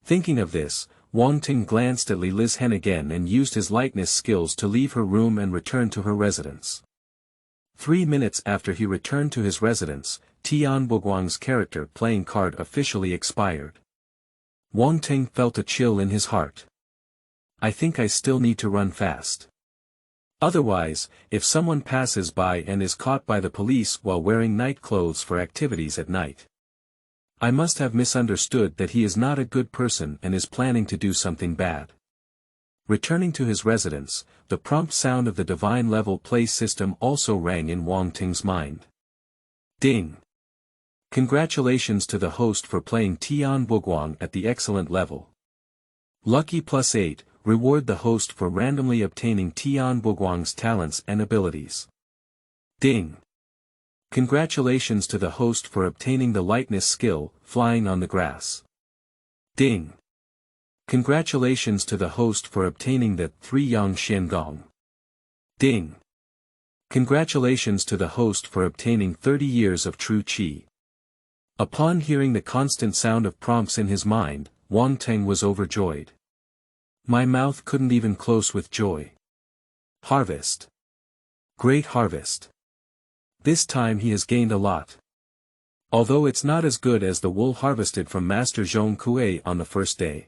Thinking of this, Wang Teng glanced at Li Lizhen again and used his lightness skills to leave her room and return to her residence. 3 minutes after he returned to his residence, Tian Boguang's character playing card officially expired. Wang Teng felt a chill in his heart. I think I still need to run fast. Otherwise, if someone passes by and is caught by the police while wearing night clothes for activities at night, I must have misunderstood that he is not a good person and is planning to do something bad. Returning to his residence, the prompt sound of the divine level play system also rang in Wang Teng's mind. Ding! Congratulations to the host for playing Tian Boguang at the excellent level. Lucky +8, reward the host for randomly obtaining Tian Boguang's talents and abilities. Ding! Congratulations to the host for obtaining the lightness skill, flying on the grass. Ding! Congratulations to the host for obtaining the 3 Yang Xuangong. Ding! Congratulations to the host for obtaining 30 years of true qi. Upon hearing the constant sound of prompts in his mind, Wang Teng was overjoyed. My mouth couldn't even close with joy. Harvest. Great harvest. This time he has gained a lot. Although it's not as good as the wool harvested from Master Zhong Kui on the first day.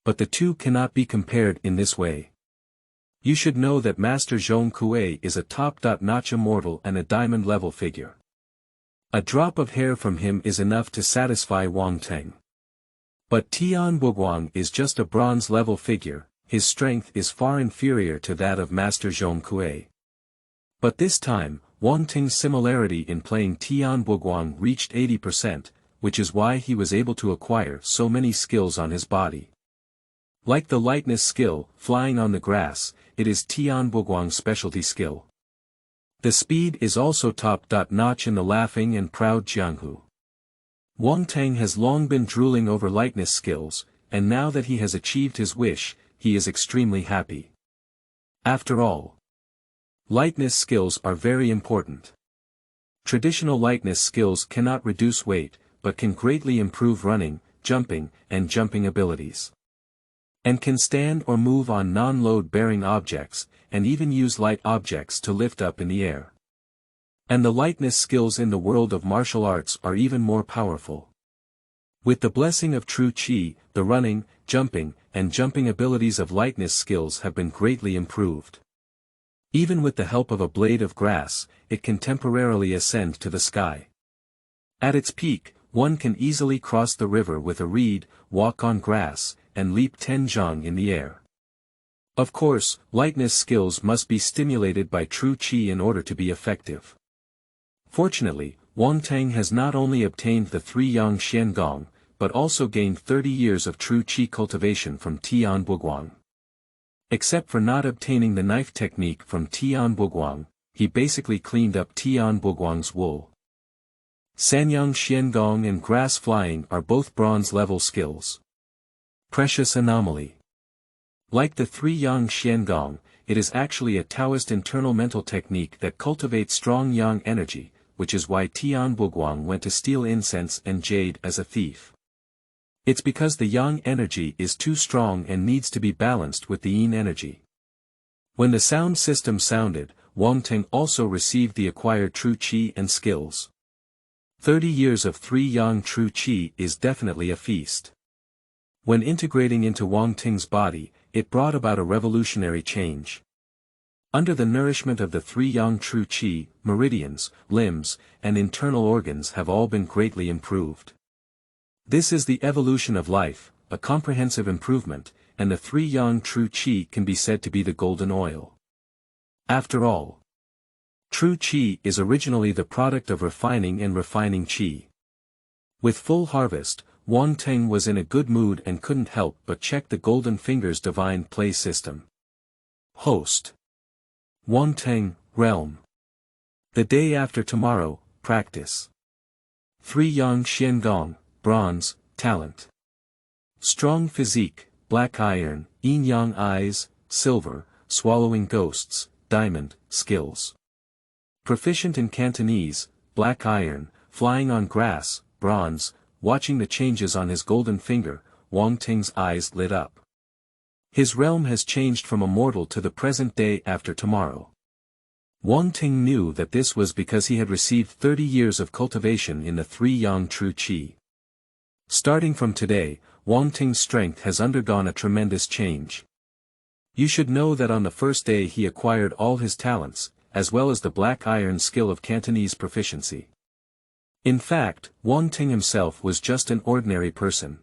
But the two cannot be compared in this way. You should know that Master Zhong Kui is a top-notch immortal and a diamond-level figure. A drop of hair from him is enough to satisfy Wang Teng. But Tian Boguang is just a bronze-level figure, his strength is far inferior to that of Master Zhong Kui. But this time, Wang Teng's similarity in playing Tian Boguang reached 80%, which is why he was able to acquire so many skills on his body. Like the lightness skill, flying on the grass, it is Boguang's specialty skill. The speed is also top-notch in the laughing and proud Jianghu. Wang Teng has long been drooling over lightness skills, and now that he has achieved his wish, he is extremely happy. After all, lightness skills are very important. Traditional lightness skills cannot reduce weight, but can greatly improve running, jumping, and jumping abilities. And can stand or move on non-load-bearing objects, and even use light objects to lift up in the air. And the lightness skills in the world of martial arts are even more powerful. With the blessing of true Qi, the running, jumping, and jumping abilities of lightness skills have been greatly improved. Even with the help of a blade of grass, it can temporarily ascend to the sky. At its peak, one can easily cross the river with a reed, walk on grass, and leap 10 zhang in the air. Of course, lightness skills must be stimulated by true Qi in order to be effective. Fortunately, Wang Teng has not only obtained the 3 yang Xuangong, but also gained 30 years of true Qi cultivation from Boguang. Except for not obtaining the knife technique from Boguang, he basically cleaned up Boguang's wool. Sanyang Xuangong and grass flying are both bronze-level skills. Precious anomaly. Like the 3 yang Xuangong, it is actually a Taoist internal mental technique that cultivates strong yang energy, which is why Boguang went to steal incense and jade as a thief. It's because the yang energy is too strong and needs to be balanced with the yin energy. When the sound system sounded, Wang Teng also received the acquired true Qi and skills. 30 years of 3 yang true Qi is definitely a feast. When integrating into Wang Teng's body, it brought about a revolutionary change. Under the nourishment of the 3 yang true Qi, meridians, limbs, and internal organs have all been greatly improved. This is the evolution of life, a comprehensive improvement, and the 3 yang true Qi can be said to be the golden oil. After all, true Qi is originally the product of refining and refining Qi. With full harvest, Wang Teng was in a good mood and couldn't help but check the Golden Fingers Divine Play system. Host. Wang Teng, Realm. The day after tomorrow, Practice. 3 yang Xuangong, Bronze, Talent. Strong Physique, Black Iron, Yin-Yang Eyes, Silver, Swallowing Ghosts, Diamond, Skills. Proficient in Cantonese, Black Iron, Flying on Grass, Bronze. Watching the changes on his golden finger, Wang Teng's eyes lit up. His realm has changed from a mortal to the present day after tomorrow. Wang Teng knew that this was because he had received 30 years of cultivation in the 3 yang true Qi. Starting from today, Wang Teng's strength has undergone a tremendous change. You should know that on the first day he acquired all his talents, as well as the black iron skill of Cantonese proficiency. In fact, Wang Teng himself was just an ordinary person.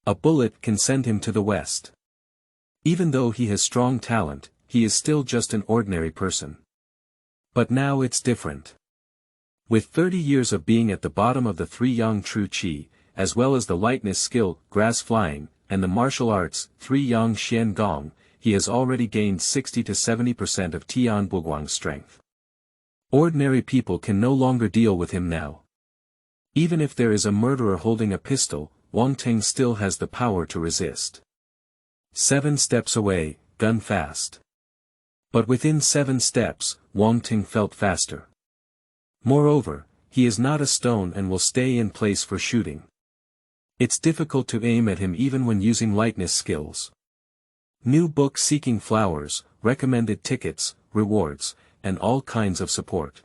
A bullet can send him to the west. Even though he has strong talent, he is still just an ordinary person. But now it's different. With 30 years of being at the bottom of the 3 yang true Qi, as well as the lightness skill, grass flying, and the martial arts, 3 yang Xuangong, he has already gained 60 to 70% of Boguang's strength. Ordinary people can no longer deal with him now. Even if there is a murderer holding a pistol, Wang Teng still has the power to resist. 7 steps away, gun fast. But within 7 steps, Wang Teng felt faster. Moreover, he is not a stone and will stay in place for shooting. It's difficult to aim at him even when using lightness skills. New book seeking flowers, recommended tickets, rewards, and all kinds of support.